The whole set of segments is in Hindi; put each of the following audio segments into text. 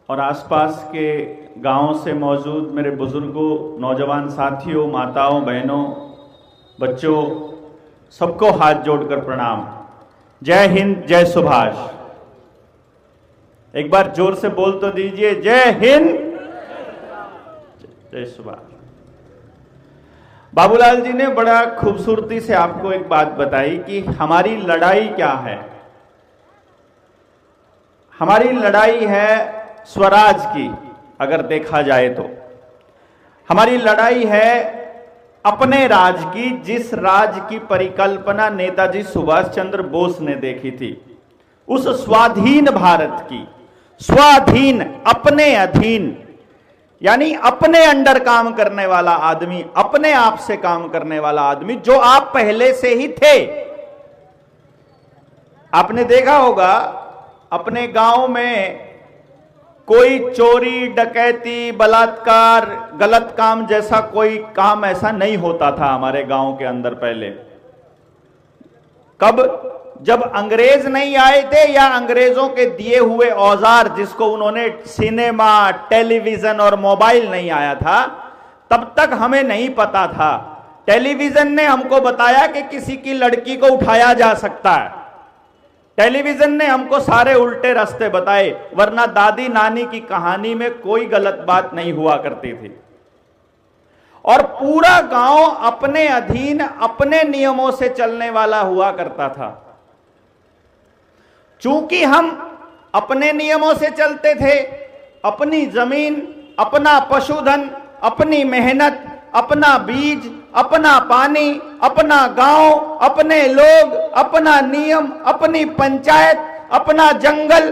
और आसपास के गांवों से मौजूद मेरे बुजुर्गों, नौजवान साथियों, माताओं, बहनों, बच्चों, सबको हाथ जोड़कर प्रणाम। जय हिंद, जय सुभाष। एक बार जोर से बोल तो दीजिए, जय हिंद, जय सुभाष। बाबूलाल जी ने बड़ा खूबसूरती से आपको एक बात बताई कि हमारी लड़ाई क्या है। हमारी लड़ाई है स्वराज की। अगर देखा जाए तो हमारी लड़ाई है अपने राज की, जिस राज की परिकल्पना नेताजी सुभाष चंद्र बोस ने देखी थी, उस स्वाधीन भारत की। स्वाधीन, अपने अधीन, यानी अपने अंडर काम करने वाला आदमी, अपने आप से काम करने वाला आदमी, जो आप पहले से ही थे। आपने देखा होगा अपने गांव में कोई चोरी, डकैती, बलात्कार, गलत काम जैसा कोई काम ऐसा नहीं होता था हमारे गांव के अंदर पहले। कब? जब अंग्रेज नहीं आए थे, या अंग्रेजों के दिए हुए औजार, जिसको उन्होंने सिनेमा, टेलीविजन और मोबाइल नहीं आया था, तब तक हमें नहीं पता था। टेलीविजन ने हमको बताया कि किसी की लड़की को उठाया जा सकता है। टेलीविजन ने हमको सारे उल्टे रास्ते बताए, वरना दादी नानी की कहानी में कोई गलत बात नहीं हुआ करती थी। और पूरा गांव अपने अधीन, अपने नियमों से चलने वाला हुआ करता था। चूंकि हम अपने नियमों से चलते थे, अपनी जमीन, अपना पशुधन, अपनी मेहनत, अपना बीज, अपना पानी, अपना गांव, अपने लोग, अपना नियम, अपनी पंचायत, अपना जंगल,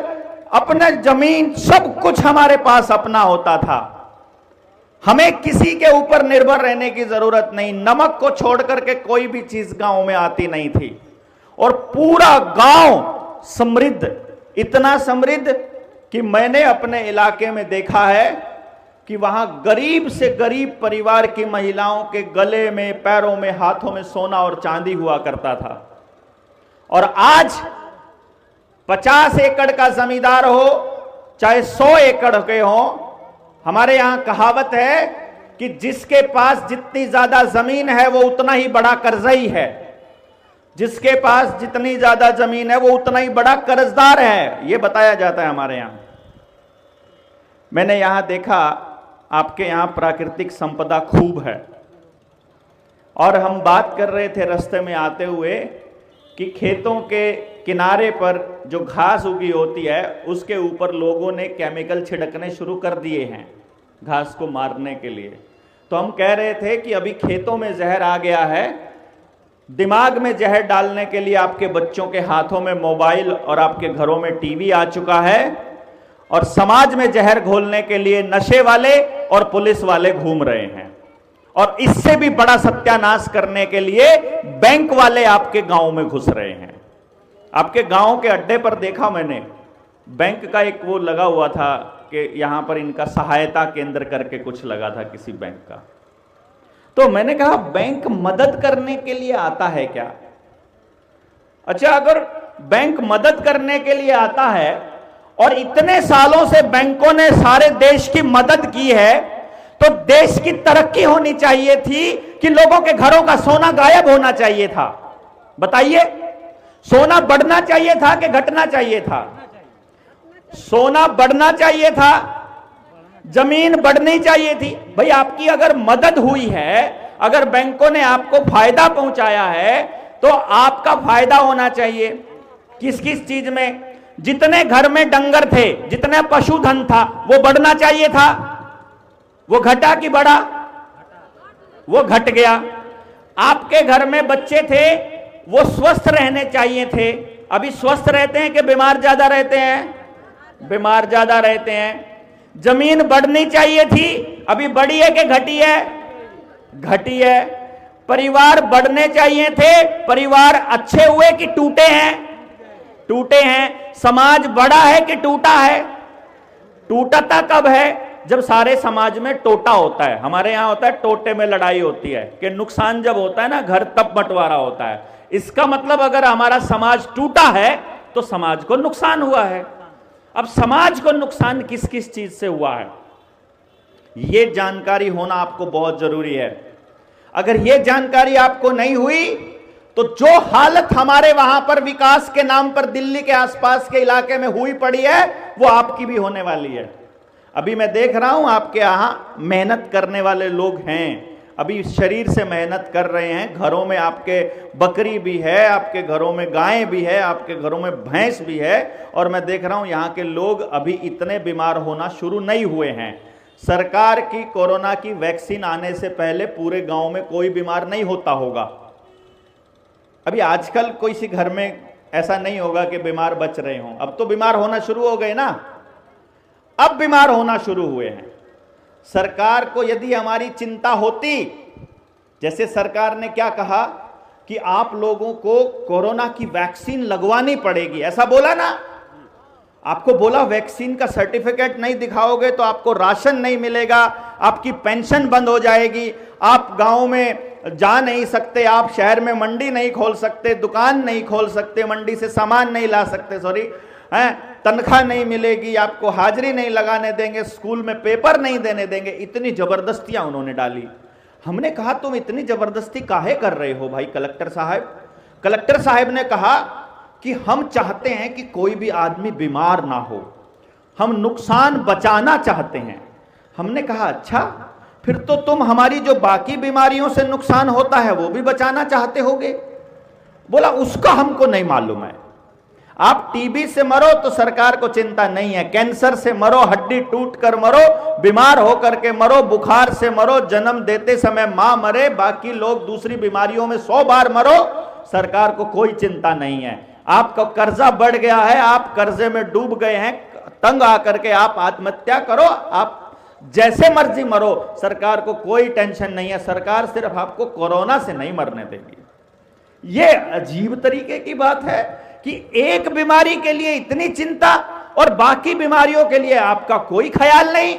अपना जमीन, सब कुछ हमारे पास अपना होता था। हमें किसी के ऊपर निर्भर रहने की जरूरत नहीं। नमक को छोड़ करके कोई भी चीज गांव में आती नहीं थी। और पूरा गांव समृद्ध, इतना समृद्ध कि मैंने अपने इलाके में देखा है कि वहां गरीब से गरीब परिवार की महिलाओं के गले में, पैरों में, हाथों में सोना और चांदी हुआ करता था। और आज 50 एकड़ का जमींदार हो, चाहे 100 एकड़ के हो, हमारे यहां कहावत है कि जिसके पास जितनी ज्यादा जमीन है वो उतना ही बड़ा कर्जई है। जिसके पास जितनी ज्यादा जमीन है वो उतना ही बड़ा कर्जदार है, ये बताया जाता है हमारे यहां। मैंने यहां देखा आपके यहां प्राकृतिक संपदा खूब है। और हम बात कर रहे थे रास्ते में आते हुए कि खेतों के किनारे पर जो घास उगी होती है, उसके ऊपर लोगों ने केमिकल छिड़कने शुरू कर दिए हैं घास को मारने के लिए। तो हम कह रहे थे कि अभी खेतों में जहर आ गया है, दिमाग में जहर डालने के लिए आपके बच्चों के हाथों में मोबाइल और आपके घरों में टीवी आ चुका है, और समाज में जहर घोलने के लिए नशे वाले और पुलिस वाले घूम रहे हैं। और इससे भी बड़ा सत्यानाश करने के लिए बैंक वाले आपके गांव में घुस रहे हैं। आपके गांव के अड्डे पर देखा मैंने, बैंक का एक वो लगा हुआ था कि यहां पर इनका सहायता केंद्र करके कुछ लगा था किसी बैंक का। तो मैंने कहा, बैंक मदद करने के लिए आता है क्या? अच्छा, अगर बैंक मदद करने के लिए आता है और इतने सालों से बैंकों ने सारे देश की मदद की है, तो देश की तरक्की होनी चाहिए थी कि लोगों के घरों का सोना गायब होना चाहिए था? बताइए, सोना बढ़ना चाहिए था कि घटना चाहिए था? सोना बढ़ना चाहिए था, जमीन बढ़नी चाहिए थी। भाई, आपकी अगर मदद हुई है, अगर बैंकों ने आपको फायदा पहुंचाया है, तो आपका फायदा होना चाहिए। किस किस चीज में? जितने घर में डंगर थे, जितने पशुधन था, वो बढ़ना चाहिए था। वो घटा कि बढ़ा? वो घट गया। आपके घर में बच्चे थे, वो स्वस्थ रहने चाहिए थे। अभी स्वस्थ रहते हैं कि बीमार ज्यादा रहते हैं? बीमार ज्यादा रहते हैं। जमीन बढ़नी चाहिए थी, अभी बढ़ी है कि घटी है? घटी है। परिवार बढ़ने चाहिए थे, परिवार अच्छे हुए कि टूटे हैं? टूटे हैं। समाज बड़ा है कि टूटा है? टूटता कब है? जब सारे समाज में टोटा होता है। हमारे यहां होता है टोटे में लड़ाई होती है, कि नुकसान जब होता है ना घर, तब बंटवारा होता है। इसका मतलब अगर हमारा समाज टूटा है तो समाज को नुकसान हुआ है। अब समाज को नुकसान किस किस चीज से हुआ है, यह जानकारी होना आपको बहुत जरूरी है। अगर यह जानकारी आपको नहीं हुई तो जो हालत हमारे वहां पर विकास के नाम पर दिल्ली के आसपास के इलाके में हुई पड़ी है, वो आपकी भी होने वाली है। अभी मैं देख रहा हूं आपके यहां मेहनत करने वाले लोग हैं, अभी शरीर से मेहनत कर रहे हैं। घरों में आपके बकरी भी है, आपके घरों में गायें भी है, आपके घरों में भैंस भी है, और मैं देख रहा हूं यहां के लोग अभी इतने बीमार होना शुरू नहीं हुए हैं। सरकार की कोरोना की वैक्सीन आने से पहले पूरे गांव में कोई बीमार नहीं होता होगा। अभी आजकल कोई सी घर में ऐसा नहीं होगा कि बीमार बच रहे हों। अब तो बीमार होना शुरू हो गए ना, अब बीमार होना शुरू हुए हैं। सरकार को यदि हमारी चिंता होती, जैसे सरकार ने क्या कहा कि आप लोगों को कोरोना की वैक्सीन लगवानी पड़ेगी, ऐसा बोला ना, आपको बोला वैक्सीन का सर्टिफिकेट नहीं दिखाओगे तो आपको राशन नहीं मिलेगा, आपकी पेंशन बंद हो जाएगी, आप गांव में जा नहीं सकते, आप शहर में मंडी नहीं खोल सकते, दुकान नहीं खोल सकते, मंडी से सामान नहीं ला सकते, तनख्वाह नहीं मिलेगी, आपको हाजिरी नहीं लगाने देंगे, स्कूल में पेपर नहीं देने देंगे। इतनी जबरदस्तियां उन्होंने डाली। हमने कहा तुम इतनी जबरदस्ती काहे कर रहे हो भाई कलेक्टर साहब? कलेक्टर साहब ने कहा कि हम चाहते हैं कि कोई भी आदमी बीमार ना हो, हम नुकसान बचाना चाहते हैं। हमने कहा अच्छा, फिर तो तुम हमारी जो बाकी बीमारियों से नुकसान होता है वो भी बचाना चाहते होगे। बोला उसका हमको नहीं मालूम है। आप टीबी से मरो तो सरकार को चिंता नहीं है, कैंसर से मरो, हड्डी टूट कर मरो, बीमार होकर के मरो, बुखार से मरो, जन्म देते समय मां मरे, बाकी लोग दूसरी बीमारियों में 100 बार मरो, सरकार को कोई चिंता नहीं है। आपका कर्जा बढ़ गया है, आप कर्जे में डूब गए हैं, तंग आकर के आप आत्महत्या करो, आप जैसे मर्जी मरो, सरकार को कोई टेंशन नहीं है। सरकार सिर्फ आपको कोरोना से नहीं मरने देगी। यह अजीब तरीके की बात है कि एक बीमारी के लिए इतनी चिंता और बाकी बीमारियों के लिए आपका कोई ख्याल नहीं।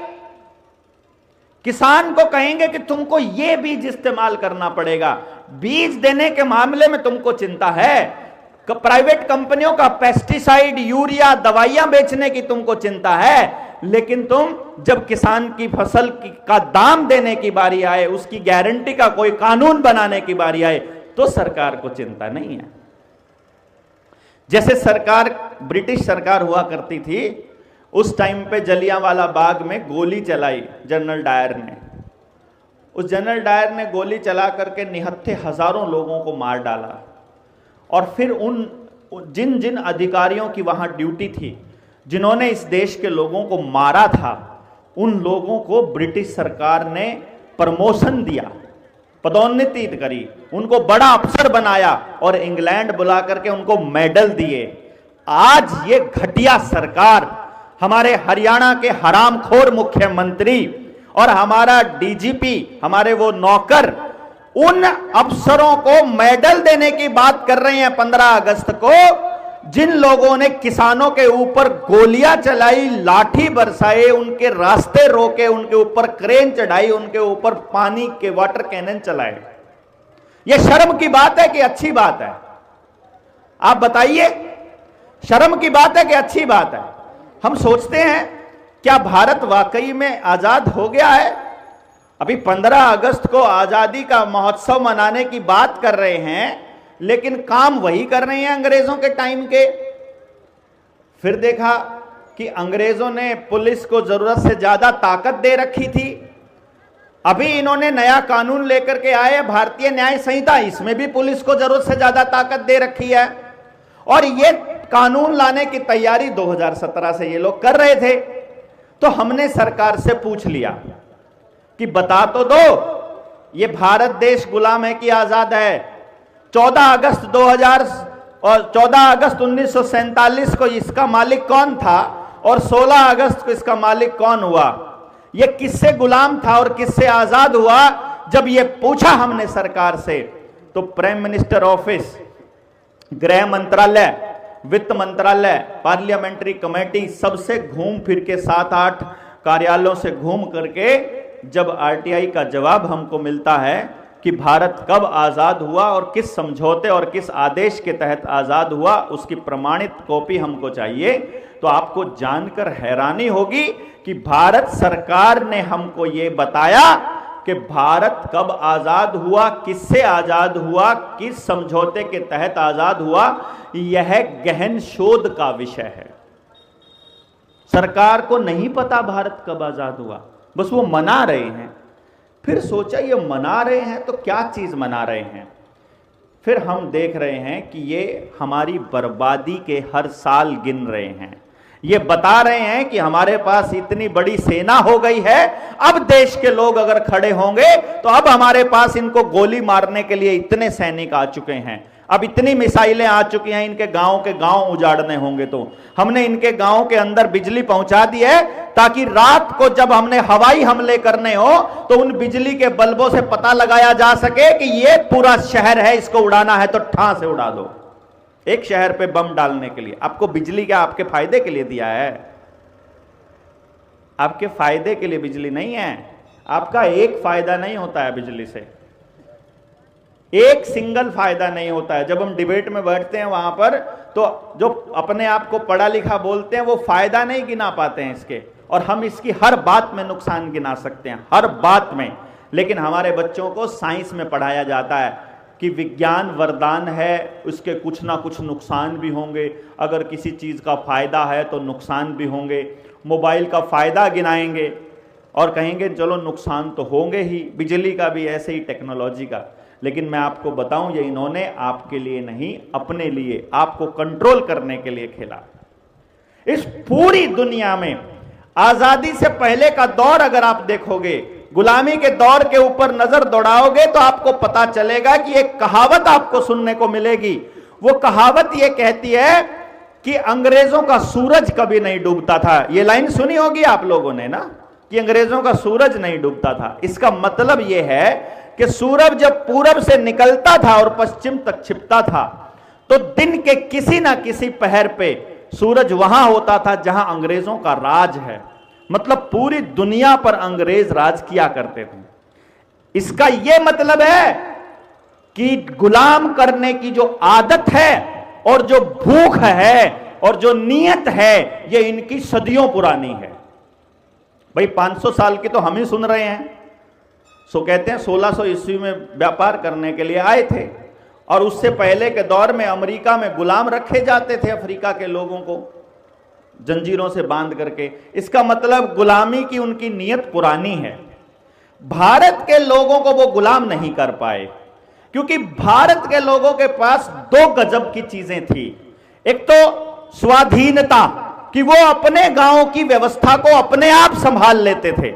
किसान को कहेंगे कि तुमको यह बीज इस्तेमाल करना पड़ेगा, बीज देने के मामले में तुमको चिंता है। प्राइवेट कंपनियों का पेस्टिसाइड, यूरिया, दवाइयां बेचने की तुमको चिंता है, लेकिन तुम जब किसान की फसल का दाम देने की बारी आए, उसकी गारंटी का कोई कानून बनाने की बारी आए, तो सरकार को चिंता नहीं है। जैसे सरकार, ब्रिटिश सरकार हुआ करती थी, उस टाइम पे जलियांवाला बाग में गोली चलाई जनरल डायर ने। उस जनरल डायर ने गोली चला करके निहत्थे हजारों लोगों को मार डाला, और फिर उन जिन जिन अधिकारियों की वहां ड्यूटी थी, जिन्होंने इस देश के लोगों को मारा था, उन लोगों को ब्रिटिश सरकार ने प्रमोशन दिया, पदोन्नति करी, उनको बड़ा अफसर बनाया और इंग्लैंड बुला करके उनको मेडल दिए। आज ये घटिया सरकार, हमारे हरियाणा के हरामखोर मुख्यमंत्री और हमारा डीजीपी, हमारे वो नौकर, उन अफसरों को मेडल देने की बात कर रहे हैं 15 अगस्त को, जिन लोगों ने किसानों के ऊपर गोलियां चलाई, लाठी बरसाए, उनके रास्ते रोके, उनके ऊपर क्रेन चढ़ाई, उनके ऊपर पानी के वाटर कैनन चलाए। यह शर्म की बात है कि अच्छी बात है? आप बताइए, शर्म की बात है कि अच्छी बात है? हम सोचते हैं क्या भारत वाकई में आजाद हो गया है? अभी 15 अगस्त को आजादी का महोत्सव मनाने की बात कर रहे हैं, लेकिन काम वही कर रहे हैं अंग्रेजों के टाइम के। फिर देखा कि अंग्रेजों ने पुलिस को जरूरत से ज्यादा ताकत दे रखी थी। अभी इन्होंने नया कानून लेकर के आए, भारतीय न्याय संहिता, इसमें भी पुलिस को जरूरत से ज्यादा ताकत दे रखी है। और ये कानून लाने की तैयारी 2017 से ये लोग कर रहे थे। तो हमने सरकार से पूछ लिया कि बता तो दो, ये भारत देश गुलाम है कि आजाद है? 14 अगस्त 2000 और 14 अगस्त 1947 को इसका मालिक कौन था और 16 अगस्त को इसका मालिक कौन हुआ? ये किससे गुलाम था और किससे आजाद हुआ? जब ये पूछा हमने सरकार से, तो प्राइम मिनिस्टर ऑफिस, गृह मंत्रालय, वित्त मंत्रालय, पार्लियामेंट्री कमेटी, सबसे घूम फिर के 7-8 कार्यालयों से घूम करके जब आरटीआई का जवाब हमको मिलता है कि कि भारत कब आज़ाद हुआ और किस समझौते और किस आदेश के तहत आज़ाद हुआ, उसकी प्रमाणित कॉपी हमको चाहिए। तो आपको जानकर हैरानी होगी कि भारत सरकार ने हमको ये बताया कि भारत कब आज़ाद हुआ, किससे आज़ाद हुआ, किस समझौते के तहत आज़ाद हुआ, यह गहन शोध का विषय है। सरकार को नहीं पता भारत कब आज़ाद हुआ, बस वो मना रहे हैं। फिर सोचा ये मना रहे हैं तो क्या चीज़ मना रहे हैं। फिर हम देख रहे हैं कि ये हमारी बर्बादी के हर साल गिन रहे हैं। ये बता रहे हैं कि हमारे पास इतनी बड़ी सेना हो गई है, अब देश के लोग अगर खड़े होंगे तो अब हमारे पास इनको गोली मारने के लिए इतने सैनिक आ चुके हैं, अब इतनी मिसाइलें आ चुकी हैं, इनके गांव उजाड़ने होंगे। तो हमने इनके गांव के अंदर बिजली पहुंचा दी है ताकि रात को जब हमने हवाई हमले करने हो तो उन बिजली के बल्बों से पता लगाया जा सके कि ये पूरा शहर है, इसको उड़ाना है तो ठां से उड़ा दो। एक शहर पे बम डालने के लिए आपको बिजली क्या आपके फायदे के लिए दिया है? आपके फायदे के लिए बिजली नहीं है। आपका एक फायदा नहीं होता है बिजली से, एक सिंगल फायदा नहीं होता है। जब हम डिबेट में बैठते हैं वहां पर तो जो अपने आप को पढ़ा लिखा बोलते हैं वो फायदा नहीं गिना पाते हैं इसके, और हम इसकी हर बात में नुकसान गिना सकते हैं, हर बात में। लेकिन हमारे बच्चों को साइंस में पढ़ाया जाता है कि विज्ञान वरदान है, उसके कुछ ना कुछ नुकसान भी होंगे, अगर किसी चीज़ का फायदा है तो नुकसान भी होंगे। मोबाइल का फायदा गिनाएंगे और कहेंगे चलो नुकसान तो होंगे ही, बिजली का भी ऐसे ही, टेक्नोलॉजी का। लेकिन मैं आपको बताऊं ये इन्होंने आपके लिए नहीं, अपने लिए, आपको कंट्रोल करने के लिए खेला। इस पूरी दुनिया में आजादी से पहले का दौर अगर आप देखोगे, गुलामी के दौर के ऊपर नजर दौड़ाओगे तो आपको पता चलेगा कि एक कहावत आपको सुनने को मिलेगी। वो कहावत ये कहती है कि अंग्रेजों का सूरज कभी नहीं डूबता था। ये लाइन सुनी होगी आप लोगों ने ना, कि अंग्रेजों का सूरज नहीं डूबता था। इसका मतलब ये है कि सूरज जब पूरब से निकलता था और पश्चिम तक छिपता था तो दिन के किसी ना किसी पहर पे सूरज वहां होता था जहां अंग्रेजों का राज है। मतलब पूरी दुनिया पर अंग्रेज राज किया करते थे। इसका यह मतलब है कि गुलाम करने की जो आदत है और जो भूख है और जो नीयत है, ये इनकी सदियों पुरानी है। भाई 500 साल की तो हम ही सुन रहे हैं। सो कहते हैं 1600 ईस्वी में व्यापार करने के लिए आए थे, और उससे पहले के दौर में अमेरिका में गुलाम रखे जाते थे अफ्रीका के लोगों को जंजीरों से बांध करके। इसका मतलब गुलामी की उनकी नीयत पुरानी है। भारत के लोगों को वो गुलाम नहीं कर पाए क्योंकि भारत के लोगों के पास दो गजब की चीजें थी। एक तो स्वाधीनता, कि वो अपने गांव की व्यवस्था को अपने आप संभाल लेते थे।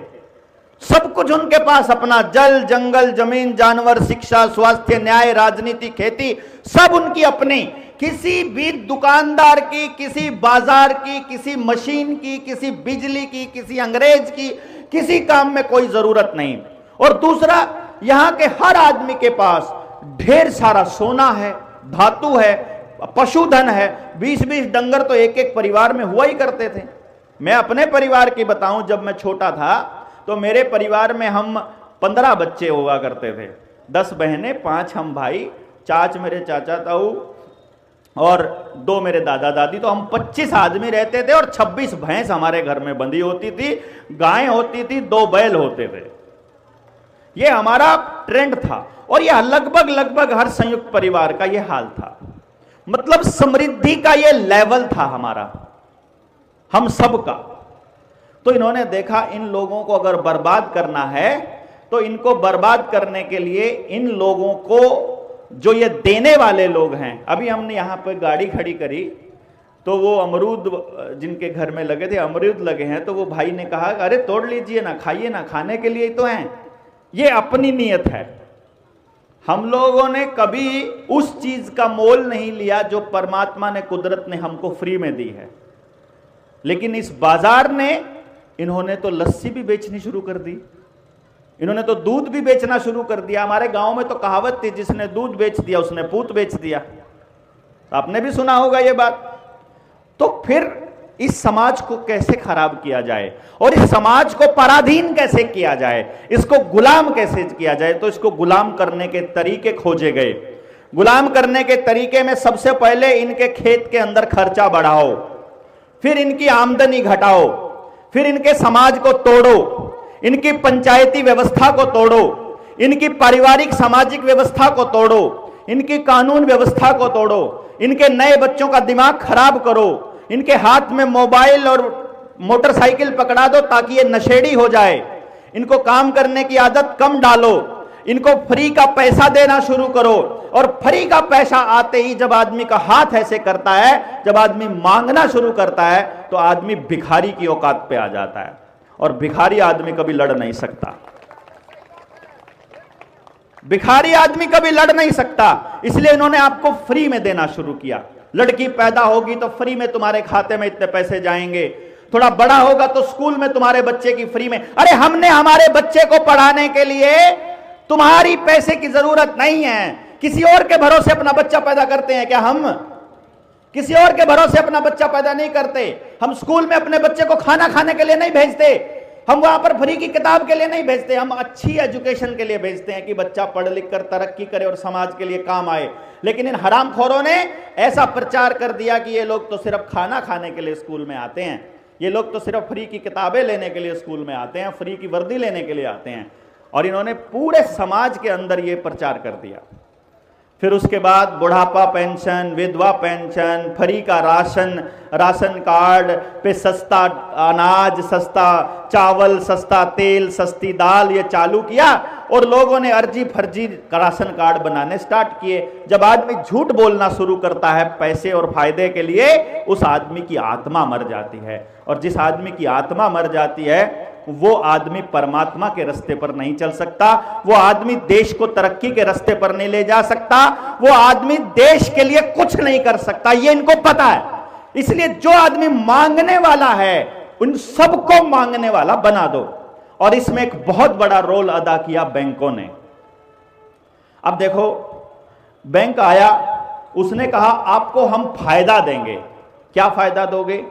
सब कुछ उनके पास अपना, जल जंगल जमीन जानवर शिक्षा स्वास्थ्य न्याय राजनीति खेती सब उनकी अपनी। किसी भी दुकानदार की, किसी बाजार की, किसी मशीन की, किसी बिजली की, किसी अंग्रेज की, किसी काम में कोई जरूरत नहीं। और दूसरा, यहां के हर आदमी के पास ढेर सारा सोना है, धातु है, पशुधन है। 20-20 डंगर तो एक एक परिवार में हुआ ही करते थे। मैं अपने परिवार की बताऊं, जब मैं छोटा था तो मेरे परिवार में हम 15 बच्चे हुआ करते थे, 10 बहनें, 5 हम भाई, 4 मेरे चाचा ताऊ और 2 मेरे दादा दादी। तो हम 25 आदमी रहते थे और 26 भैंस हमारे घर में बंधी होती थी, गाय होती थी, 2 बैल होते थे। ये हमारा ट्रेंड था और यह लगभग हर संयुक्त परिवार का यह हाल था। मतलब समृद्धि का यह लेवल था हमारा, हम सबका। तो इन्होंने देखा इन लोगों को अगर बर्बाद करना है तो इनको बर्बाद करने के लिए इन लोगों को, जो ये देने वाले लोग हैं, अभी हमने यहां पर गाड़ी खड़ी करी तो वो अमरूद जिनके घर में लगे थे, अमरूद लगे हैं, तो वो भाई ने कहा अरे तोड़ लीजिए ना, खाइए ना, खाने के लिए ही तो हैं। ये अपनी नीयत है। हम लोगों ने कभी उस चीज का मोल नहीं लिया जो परमात्मा ने, कुदरत ने हमको फ्री में दी है। लेकिन इस बाजार ने, इन्होंने तो लस्सी भी बेचनी शुरू कर दी, इन्होंने तो दूध भी बेचना शुरू कर दिया। हमारे गांव में तो कहावत थी, जिसने दूध बेच दिया उसने पूत बेच दिया। आपने भी सुना होगा ये बात। तो फिर इस समाज को कैसे खराब किया जाए और इस समाज को पराधीन कैसे किया जाए, इसको गुलाम कैसे किया जाए। तो इसको गुलाम करने के तरीके खोजे गए। गुलाम करने के तरीके में सबसे पहले इनके खेत के अंदर खर्चा बढ़ाओ, फिर इनकी आमदनी घटाओ, फिर इनके समाज को तोड़ो, इनकी पंचायती व्यवस्था को तोड़ो, इनकी पारिवारिक सामाजिक व्यवस्था को तोड़ो, इनकी कानून व्यवस्था को तोड़ो, इनके नए बच्चों का दिमाग खराब करो, इनके हाथ में मोबाइल और मोटरसाइकिल पकड़ा दो ताकि ये नशेड़ी हो जाए, इनको काम करने की आदत कम डालो, इनको फ्री का पैसा देना शुरू करो। और फ्री का पैसा आते ही जब आदमी का हाथ ऐसे करता है, जब आदमी मांगना शुरू करता है, तो आदमी भिखारी की औकात पे आ जाता है। और भिखारी आदमी कभी लड़ नहीं सकता, भिखारी आदमी कभी लड़ नहीं सकता। इसलिए इन्होंने आपको फ्री में देना शुरू किया। लड़की पैदा होगी तो फ्री में तुम्हारे खाते में इतने पैसे जाएंगे, थोड़ा बड़ा होगा तो स्कूल में तुम्हारे बच्चे की फ्री में। अरे हमने हमारे बच्चे को पढ़ाने के लिए तुम्हारी पैसे की जरूरत नहीं है। किसी और के भरोसे अपना बच्चा पैदा करते हैं क्या? हम किसी और के भरोसे अपना बच्चा पैदा नहीं करते। हम स्कूल में अपने बच्चे को खाना खाने के लिए नहीं भेजते, हम वहां पर फ्री की किताब के लिए नहीं भेजते, हम अच्छी एजुकेशन के लिए भेजते हैं कि बच्चा पढ़ लिख कर तरक्की करे और समाज के लिए काम आए। लेकिन इन हरामखोरों ने ऐसा प्रचार कर दिया कि ये लोग तो सिर्फ खाना खाने के लिए स्कूल में आते हैं, ये लोग तो सिर्फ फ्री की किताबें लेने के लिए स्कूल में आते हैं, फ्री की वर्दी लेने के लिए आते हैं। और इन्होंने पूरे समाज के अंदर ये प्रचार कर दिया। फिर उसके बाद बुढ़ापा पेंशन, विधवा पेंशन, फ्री का राशन कार्ड पे सस्ता अनाज, सस्ता चावल, सस्ता तेल, सस्ती दाल ये चालू किया और लोगों ने अर्जी फर्जी राशन कार्ड बनाने स्टार्ट किए। जब आदमी झूठ बोलना शुरू करता है पैसे और फायदे के लिए, उस आदमी की आत्मा मर जाती है। और जिस आदमी की आत्मा मर जाती है वो आदमी परमात्मा के रास्ते पर नहीं चल सकता, वो आदमी देश को तरक्की के रास्ते पर नहीं ले जा सकता, वो आदमी देश के लिए कुछ नहीं कर सकता। ये इनको पता है। इसलिए जो आदमी मांगने वाला है उन सबको मांगने वाला बना दो। और इसमें एक बहुत बड़ा रोल अदा किया बैंकों ने। अब देखो, बैंक आया, उसने कहा आपको हम फायदा देंगे। क्या फायदा दोगे?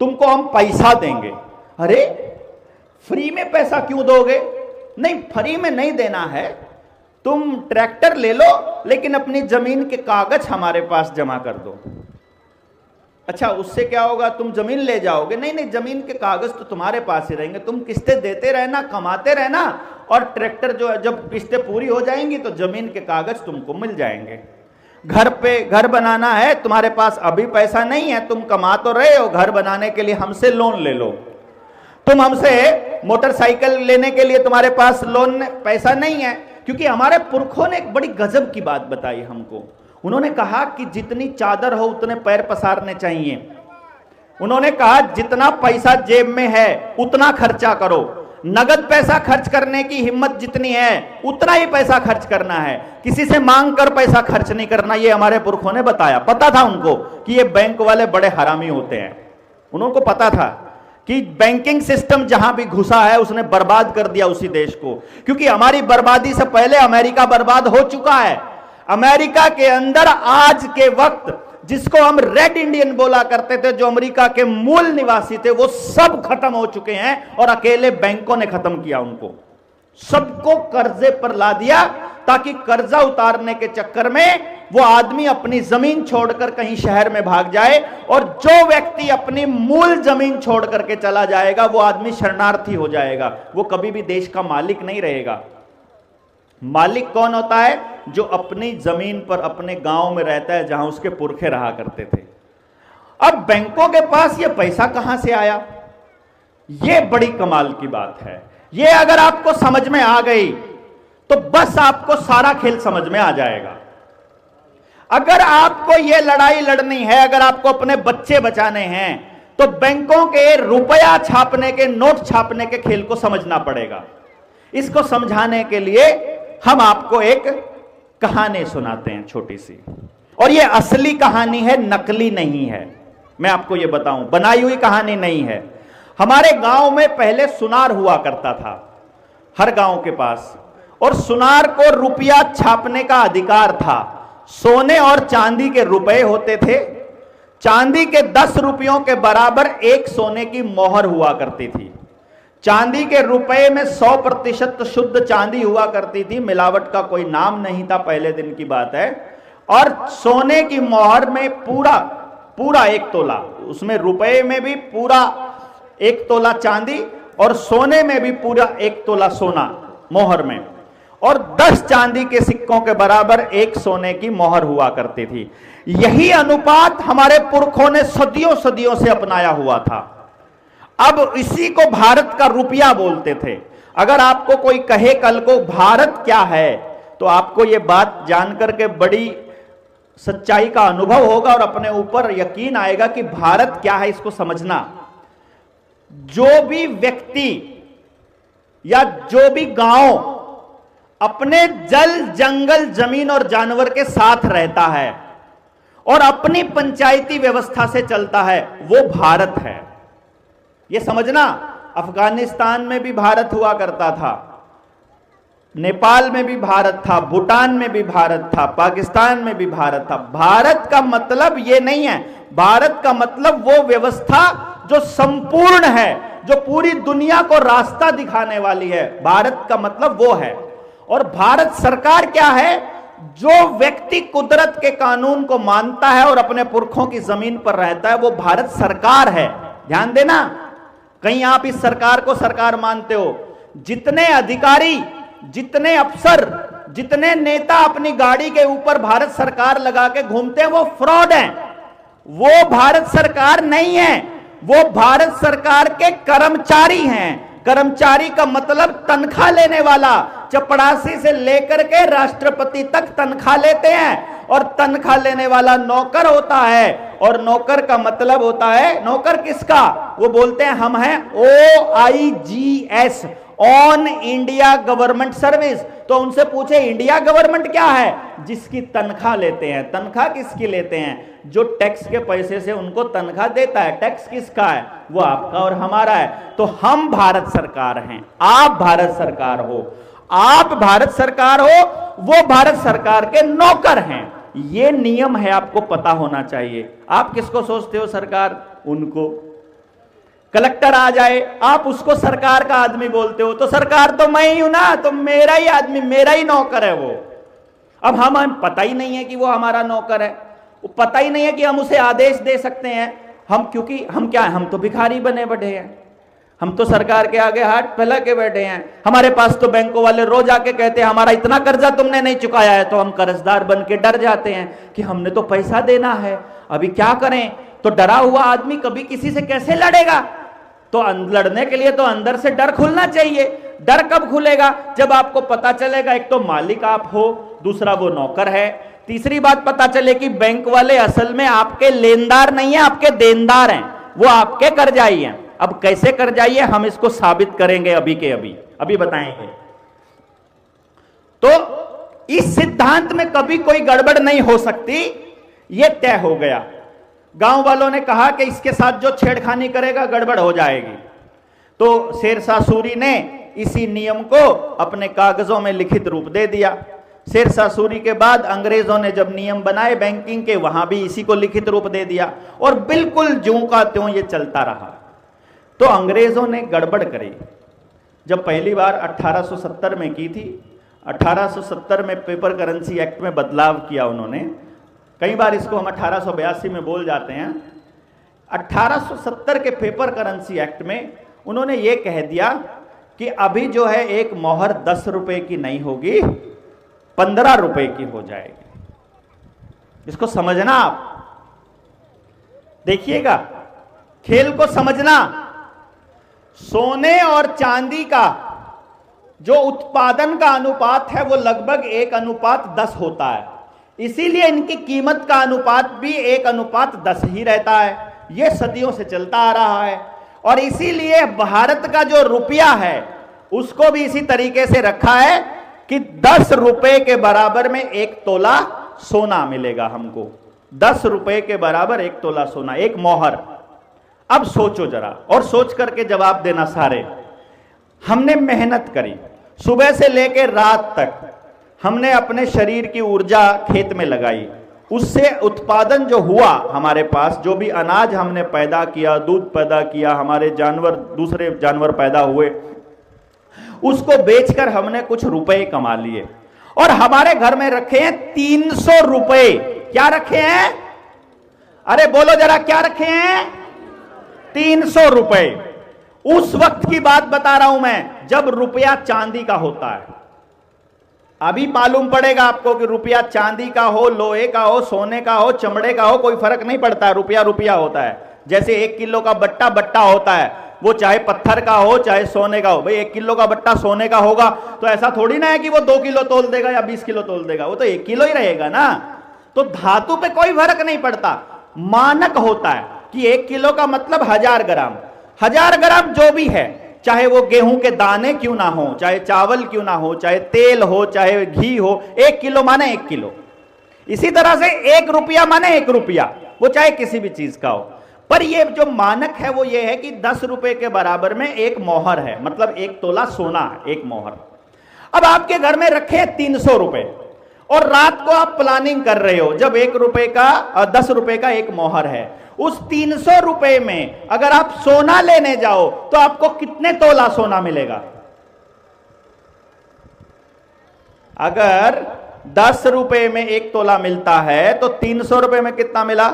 तुमको हम पैसा देंगे। अरे फ्री में पैसा क्यों दोगे? नहीं, फ्री में नहीं देना है, तुम ट्रैक्टर ले लो लेकिन अपनी जमीन के कागज हमारे पास जमा कर दो। अच्छा, उससे क्या होगा? तुम जमीन ले जाओगे? नहीं नहीं, जमीन के कागज तो तुम्हारे पास ही रहेंगे, तुम किस्तें देते रहना, कमाते रहना, और ट्रैक्टर जो जब किस्तें पूरी हो जाएंगी तो जमीन के कागज तुमको मिल जाएंगे। घर बनाना है, तुम्हारे पास अभी पैसा नहीं है, तुम कमा तो रहे हो, घर बनाने के लिए हमसे लोन ले लो। तुम हमसे मोटरसाइकिल लेने के लिए तुम्हारे पास लोन पैसा नहीं है। क्योंकि हमारे पुरखों ने एक बड़ी गजब की बात बताई हमको। उन्होंने कहा कि जितनी चादर हो उतने पैर पसारने चाहिए। उन्होंने कहा जितना पैसा जेब में है उतना खर्चा करो, नगद पैसा खर्च करने की हिम्मत जितनी है उतना ही पैसा खर्च करना है, किसी से मांग कर पैसा खर्च नहीं करना। ये हमारे पुरखों ने बताया। पता था उनको कि ये बैंक वाले बड़े हरामी होते हैं। उनको पता था कि बैंकिंग सिस्टम जहां भी घुसा है उसने बर्बाद कर दिया उसी देश को। क्योंकि हमारी बर्बादी से पहले अमेरिका बर्बाद हो चुका है। अमेरिका के अंदर आज के वक्त जिसको हम रेड इंडियन बोला करते थे, जो अमेरिका के मूल निवासी थे, वो सब खत्म हो चुके हैं और अकेले बैंकों ने खत्म किया उनको। सबको कर्जे पर ला दिया ताकि कर्जा उतारने के चक्कर में वो आदमी अपनी जमीन छोड़कर कहीं शहर में भाग जाए। और जो व्यक्ति अपनी मूल जमीन छोड़ करके चला जाएगा वो आदमी शरणार्थी हो जाएगा, वो कभी भी देश का मालिक नहीं रहेगा। मालिक कौन होता है? जो अपनी जमीन पर अपने गांव में रहता है जहां उसके पुरखे रहा करते थे। अब बैंकों के पास ये पैसा कहां से आया? ये बड़ी कमाल की बात है। ये अगर आपको समझ में आ गई तो बस आपको सारा खेल समझ में आ जाएगा। अगर आपको ये लड़ाई लड़नी है, अगर आपको अपने बच्चे बचाने हैं, तो बैंकों के रुपया छापने के, नोट छापने के खेल को समझना पड़ेगा। इसको समझाने के लिए हम आपको एक कहानी सुनाते हैं छोटी सी। और ये असली कहानी है, नकली नहीं है। मैं आपको ये बताऊं, बनाई हुई कहानी नहीं है। हमारे गांव में पहले सुनार हुआ करता था, हर गांव के पास। और सुनार को रुपया छापने का अधिकार था। सोने और चांदी के रुपए होते थे, चांदी के 10 रुपयों के बराबर एक सोने की मोहर हुआ करती थी। चांदी के रुपए में 100% शुद्ध चांदी हुआ करती थी, मिलावट का कोई नाम नहीं था, पहले दिन की बात है। और सोने की मोहर में पूरा 1 तोला, उसमें रुपए में भी पूरा 1 तोला चांदी और सोने में भी पूरा 1 तोला सोना मोहर में, और 10 चांदी के सिक्कों के बराबर 1 सोने की मोहर हुआ करती थी। यही अनुपात हमारे पुरखों ने सदियों से अपनाया हुआ था। अब इसी को भारत का रुपया बोलते थे। अगर आपको कोई कहे कल को भारत क्या है, तो आपको यह बात जानकर के बड़ी सच्चाई का अनुभव होगा और अपने ऊपर यकीन आएगा कि भारत क्या है, इसको समझना। जो भी व्यक्ति या जो भी गांव अपने जल, जंगल, जमीन और जानवर के साथ रहता है और अपनी पंचायती व्यवस्था से चलता है, वो भारत है। ये समझना, अफगानिस्तान में भी भारत हुआ करता था, नेपाल में भी भारत था, भूटान में भी भारत था, पाकिस्तान में भी भारत था। भारत का मतलब ये नहीं है, भारत का मतलब वो व्यवस्था जो संपूर्ण है, जो पूरी दुनिया को रास्ता दिखाने वाली है, भारत का मतलब वो है। और भारत सरकार क्या है? जो व्यक्ति कुदरत के कानून को मानता है और अपने पुरखों की जमीन पर रहता है, वो भारत सरकार है। ध्यान देना, कहीं आप इस सरकार को सरकार मानते हो। जितने अधिकारी, जितने अफसर, जितने नेता अपनी गाड़ी के ऊपर भारत सरकार लगा के घूमते हैं, वो फ्रॉड हैं। वो भारत सरकार नहीं है, वो भारत सरकार के कर्मचारी हैं। कर्मचारी का मतलब तनख्वाह लेने वाला। चपड़ासी से लेकर के राष्ट्रपति तक तनख्वाह लेते हैं, और तनख्वाह लेने वाला नौकर होता है। और नौकर का मतलब होता है, नौकर किसका? वो बोलते हैं हम हैं OIGS, on India government service. तो उनसे पूछे इंडिया गवर्नमेंट क्या है? जिसकी तनख्वाह लेते हैं। तनख्वाह किसकी लेते हैं? जो टैक्स के पैसे से उनको तनख्वाह देता है। टैक्स किसका है? वो आपका और हमारा है। तो हम भारत सरकार हैं, आप भारत सरकार हो। आप भारत सरकार हो, वो भारत सरकार के नौकर हैं। ये नियम है, आपको पता होना चाहिए। आप किसको सोचते हो सरकार? उनको। कलेक्टर आ जाए, आप उसको सरकार का आदमी बोलते हो, तो सरकार तो मैं ही हूं ना, तो मेरा ही आदमी, मेरा ही नौकर है वो। अब हम पता ही नहीं है कि वो हमारा नौकर है, वो पता ही नहीं है कि हम उसे आदेश दे सकते हैं। हम, क्योंकि हम क्या है, हम तो भिखारी बने बैठे हैं, हम तो सरकार के आगे हाथ फैला के बैठे हैं। हमारे पास तो बैंकों वाले रोज आके कहते हैं हमारा इतना कर्जा तुमने नहीं चुकाया है, तो हम कर्जदार बन के डर जाते हैं कि हमने तो पैसा देना है, अभी क्या करें। तो डरा हुआ आदमी कभी किसी से कैसे लड़ेगा? तो लड़ने के लिए तो अंदर से डर खुलना चाहिए। डर कब खुलेगा? जब आपको पता चलेगा एक तो मालिक आप हो, दूसरा वो नौकर है, तीसरी बात पता चले कि बैंक वाले असल में आपके लेनदार नहीं है, आपके देनदार हैं, वो आपके कर्जाई हैं। अब कैसे कर्जाई है, हम इसको साबित करेंगे अभी के अभी बताएंगे। तो इस सिद्धांत में कभी कोई गड़बड़ नहीं हो सकती, यह तय हो गया। गांव वालों ने कहा कि इसके साथ जो छेड़खानी करेगा गड़बड़ हो जाएगी। तो शेरशाह सूरी ने इसी नियम को अपने कागजों में लिखित रूप दे दिया। शेरशाह सूरी के बाद अंग्रेजों ने जब नियम बनाए बैंकिंग के, वहां भी इसी को लिखित रूप दे दिया, और बिल्कुल ज्यों का त्यों ये चलता रहा। तो अंग्रेजों ने गड़बड़ करी जब पहली बार 1870 में की थी। 1870 में पेपर करेंसी एक्ट में बदलाव किया उन्होंने। कई बार इसको हम 1882 में बोल जाते हैं। 1870 के पेपर करेंसी एक्ट में उन्होंने ये कह दिया कि अभी जो है एक मोहर 10 रुपए की नहीं होगी, 15 रुपए की हो जाएगी। इसको समझना, आप देखिएगा, खेल को समझना। सोने और चांदी का जो उत्पादन का अनुपात है वो लगभग 1:10 होता है, इसीलिए इनकी कीमत का अनुपात भी 1:10 ही रहता है। यह सदियों से चलता आ रहा है, और इसीलिए भारत का जो रुपया है उसको भी इसी तरीके से रखा है कि 10 रुपए के बराबर में 1 तोला सोना मिलेगा हमको। 10 रुपए के बराबर 1 तोला सोना, एक मोहर। अब सोचो जरा, और सोच करके जवाब देना सारे। हमने मेहनत करी, सुबह से लेकर रात तक हमने अपने शरीर की ऊर्जा खेत में लगाई, उससे उत्पादन जो हुआ हमारे पास, जो भी अनाज हमने पैदा किया, दूध पैदा किया, हमारे जानवर, दूसरे जानवर पैदा हुए, उसको बेचकर हमने कुछ रुपए कमा लिए और हमारे घर में रखे हैं 300 रुपए। क्या रखे हैं? अरे बोलो जरा, क्या रखे हैं? 300 रुपए। उस वक्त की बात बता रहा हूं मैं, जब रुपया चांदी का होता है। अभी मालूम पड़ेगा आपको कि रुपया चांदी का हो, लोहे का हो, सोने का हो, चमड़े का हो, कोई फर्क नहीं पड़ता, रुपया रुपया होता है। जैसे 1 किलो का बट्टा बट्टा होता है, वो चाहे पत्थर का हो चाहे सोने का हो। भाई 1 किलो का बट्टा सोने का होगा तो ऐसा थोड़ी ना है कि वो 2 किलो तोल देगा या 20 किलो तोल देगा, वो तो 1 किलो ही रहेगा ना। तो धातु पे कोई फर्क नहीं पड़ता, मानक होता है कि 1 किलो का मतलब 1000 ग्राम। 1000 ग्राम जो भी है, चाहे वो गेहूं के दाने क्यों ना हो, चाहे चावल क्यों ना हो, चाहे तेल हो, चाहे घी हो, 1 किलो माने 1 किलो। इसी तरह से 1 रुपया माने 1 रुपया, वो चाहे किसी भी चीज का हो। पर ये जो मानक है वो ये है कि 10 रुपए के बराबर में 1 मोहर है, मतलब 1 तोला सोना है, 1 मोहर। अब आपके घर में रखे 300 रुपए और रात को आप प्लानिंग कर रहे हो, जब 1 रुपए का और 10 रुपए का 1 मोहर है, उस 300 रुपए में अगर आप सोना लेने जाओ तो आपको कितने तोला सोना मिलेगा? अगर 10 रुपए में 1 तोला मिलता है तो 300 रुपए में कितना मिला?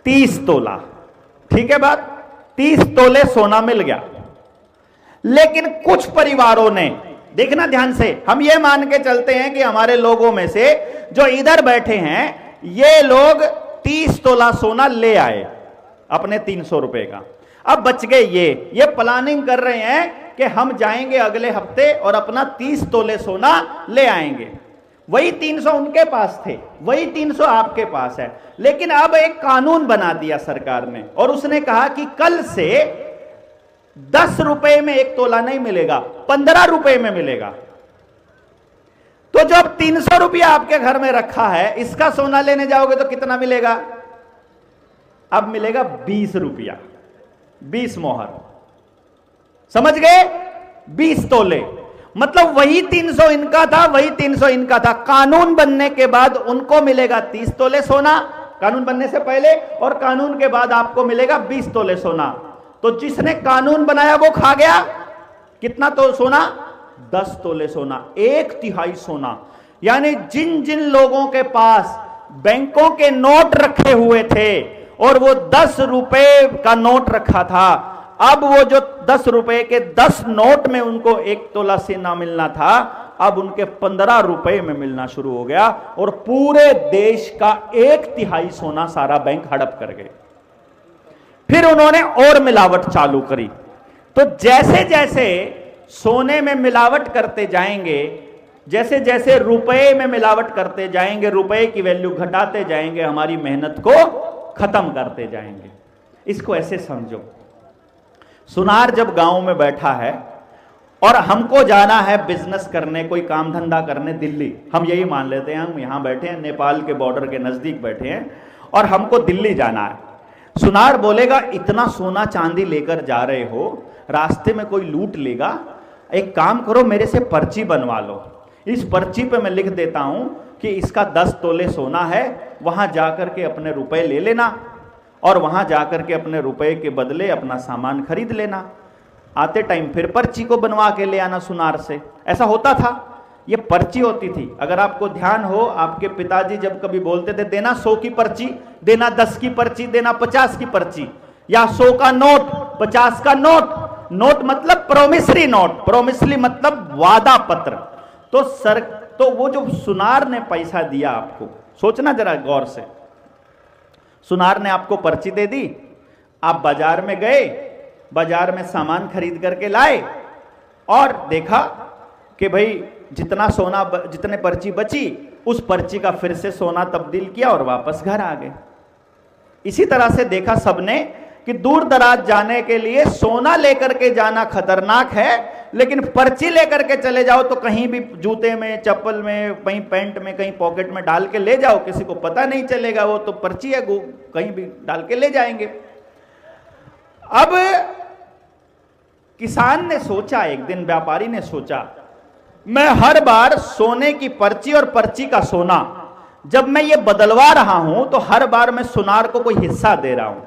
30 तोला। ठीक है बात? 30 तोले सोना मिल गया। लेकिन कुछ परिवारों ने, देखना ध्यान से, हम ये मान के चलते हैं कि हमारे लोगों में से जो इधर बैठे हैं ये लोग 30 तोला सोना ले आए अपने 300 रुपए का। अब बच गए ये प्लानिंग कर रहे हैं कि हम जाएंगे अगले हफ्ते और अपना 30 तोले सोना ले आएंगे। वही 300 उनके पास थे, वही 300 आपके पास है। लेकिन अब एक कानून बना दिया सरकार ने और उसने कहा कि कल से 10 रुपए में 1 तोला नहीं मिलेगा, 15 रुपए में मिलेगा। तो जब 300 रुपया आपके घर में रखा है, इसका सोना लेने जाओगे तो कितना मिलेगा? अब मिलेगा 20 रुपया, 20 मोहर। समझ गए? 20 तोले, मतलब वही 300 इनका था, वही 300 इनका था। कानून बनने के बाद उनको मिलेगा 30 तोले सोना, कानून बनने से पहले, और कानून के बाद आपको मिलेगा 20 तोले सोना। तो जिसने कानून बनाया वो खा गया। कितना तो सोना? 10 तोले सोना, 1/3 सोना। यानी जिन जिन लोगों के पास बैंकों के नोट रखे हुए थे और वो 10 रुपए का नोट रखा था, अब वो जो 10 रुपए के 10 नोट में उनको 1 तोला सोना मिलना था, अब उनके 15 रुपए में मिलना शुरू हो गया और पूरे देश का 1/3 सोना सारा बैंक हड़प कर गए। फिर उन्होंने और मिलावट चालू करी। तो जैसे जैसे सोने में मिलावट करते जाएंगे, जैसे जैसे रुपए में मिलावट करते जाएंगे, रुपए की वैल्यू घटाते जाएंगे, हमारी मेहनत को खत्म करते जाएंगे। इसको ऐसे समझो, सुनार जब गांव में बैठा है और हमको जाना है बिजनेस करने, कोई काम धंधा करने दिल्ली, हम यही मान लेते हैं, हम यहां बैठे हैं, नेपाल के बॉर्डर के नजदीक बैठे हैं और हमको दिल्ली जाना है। सुनार बोलेगा, इतना सोना चांदी लेकर जा रहे हो, रास्ते में कोई लूट लेगा, एक काम करो, मेरे से पर्ची बनवा लो, इस पर्ची पे मैं लिख देता हूं कि इसका 10 तोले सोना है, वहां जाकर के अपने रुपए ले लेना और वहां जाकर के अपने रुपए के बदले अपना सामान खरीद लेना। आते टाइम फिर पर्ची को बनवा के ले आना सुनार से। ऐसा होता था, ये पर्ची होती थी। अगर आपको ध्यान हो, आपके पिताजी जब कभी बोलते थे देना 100 की पर्ची, देना 10 की पर्ची, देना 50 की पर्ची, या 100 का नोट, 50 का नोट। नोट मतलब प्रोमिसरी नोट, प्रोमिसरी मतलब वादा पत्र। तो वो जो सुनार ने पैसा दिया आपको, सोचना जरा गौर से, सुनार ने आपको पर्ची दे दी, आप बाजार में गए, बाजार में सामान खरीद करके लाए और देखा कि भाई जितना सोना, जितने पर्ची बची, उस पर्ची का फिर से सोना तब्दील किया और वापस घर आ गए। इसी तरह से देखा सबने कि दूर दराज जाने के लिए सोना लेकर के जाना खतरनाक है, लेकिन पर्ची लेकर के चले जाओ तो कहीं भी जूते में, चप्पल में, कहीं पैंट में, कहीं पॉकेट में डाल के ले जाओ, किसी को पता नहीं चलेगा, वो तो पर्ची है, कहीं भी डाल के ले जाएंगे। अब किसान ने सोचा, एक दिन व्यापारी ने सोचा, मैं हर बार सोने की पर्ची और पर्ची का सोना जब मैं ये बदलवा रहा हूं तो हर बार मैं सुनार को कोई हिस्सा दे रहा हूं।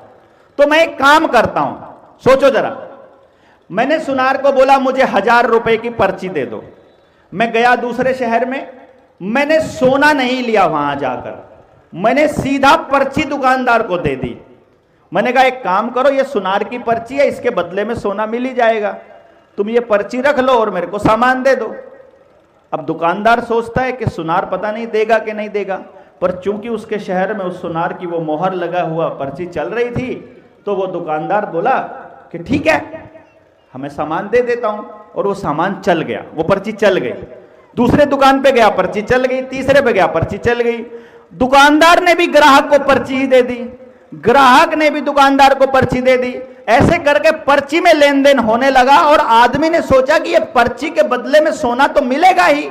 तो मैं एक काम करता हूं, सोचो जरा, मैंने सुनार को बोला मुझे 1000 रुपए की पर्ची दे दो। मैं गया दूसरे शहर में, मैंने सोना नहीं लिया, वहां जाकर मैंने सीधा पर्ची दुकानदार को दे दी। मैंने कहा एक काम करो, ये सुनार की पर्ची है, इसके बदले में सोना मिल ही जाएगा, तुम ये पर्ची रख लो और मेरे को सामान दे दो। अब दुकानदार सोचता है कि सुनार पता नहीं देगा कि नहीं देगा, पर चूंकि उसके शहर में उस सुनार की वो मोहर लगा हुआ पर्ची चल रही थी, तो वो दुकानदार बोला कि ठीक है, हमें सामान दे देता हूं। और वो सामान चल गया, वो पर्ची चल गई। दूसरे दुकान पे गया, पर्ची चल गई। तीसरे पे गया, पर्ची चल गई। दुकानदार ने भी ग्राहक को पर्ची ही दे दी, ग्राहक ने भी दुकानदार को पर्ची दे दी। ऐसे करके पर्ची में लेन देन होने लगा और आदमी ने सोचा कि ये पर्ची के बदले में सोना तो मिलेगा ही,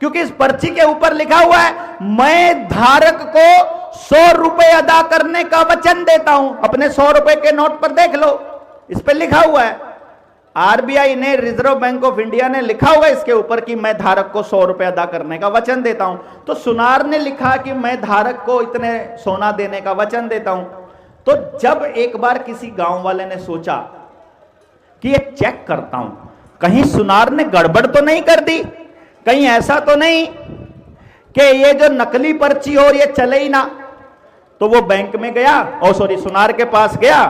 क्योंकि इस पर्ची के ऊपर लिखा हुआ है मैं धारक को 100 रुपए अदा करने का वचन देता हूं। अपने 100 रुपए के नोट पर देख लो, इस पर लिखा हुआ है। आरबीआई ने, रिजर्व बैंक ऑफ इंडिया ने लिखा हुआ है इसके ऊपर कि मैं धारक को 100 रुपए अदा करने का वचन देता हूं। तो सुनार ने लिखा कि मैं धारक को इतने सोना देने का वचन देता हूं। तो जब एक बार किसी गांव वाले ने सोचा कि ये चेक करता हूं, कहीं सुनार ने गड़बड़ तो नहीं कर दी, कहीं ऐसा तो नहीं कि ये जो नकली पर्ची हो और ये चले ही ना। तो वो बैंक में गया, और सॉरी सुनार के पास गया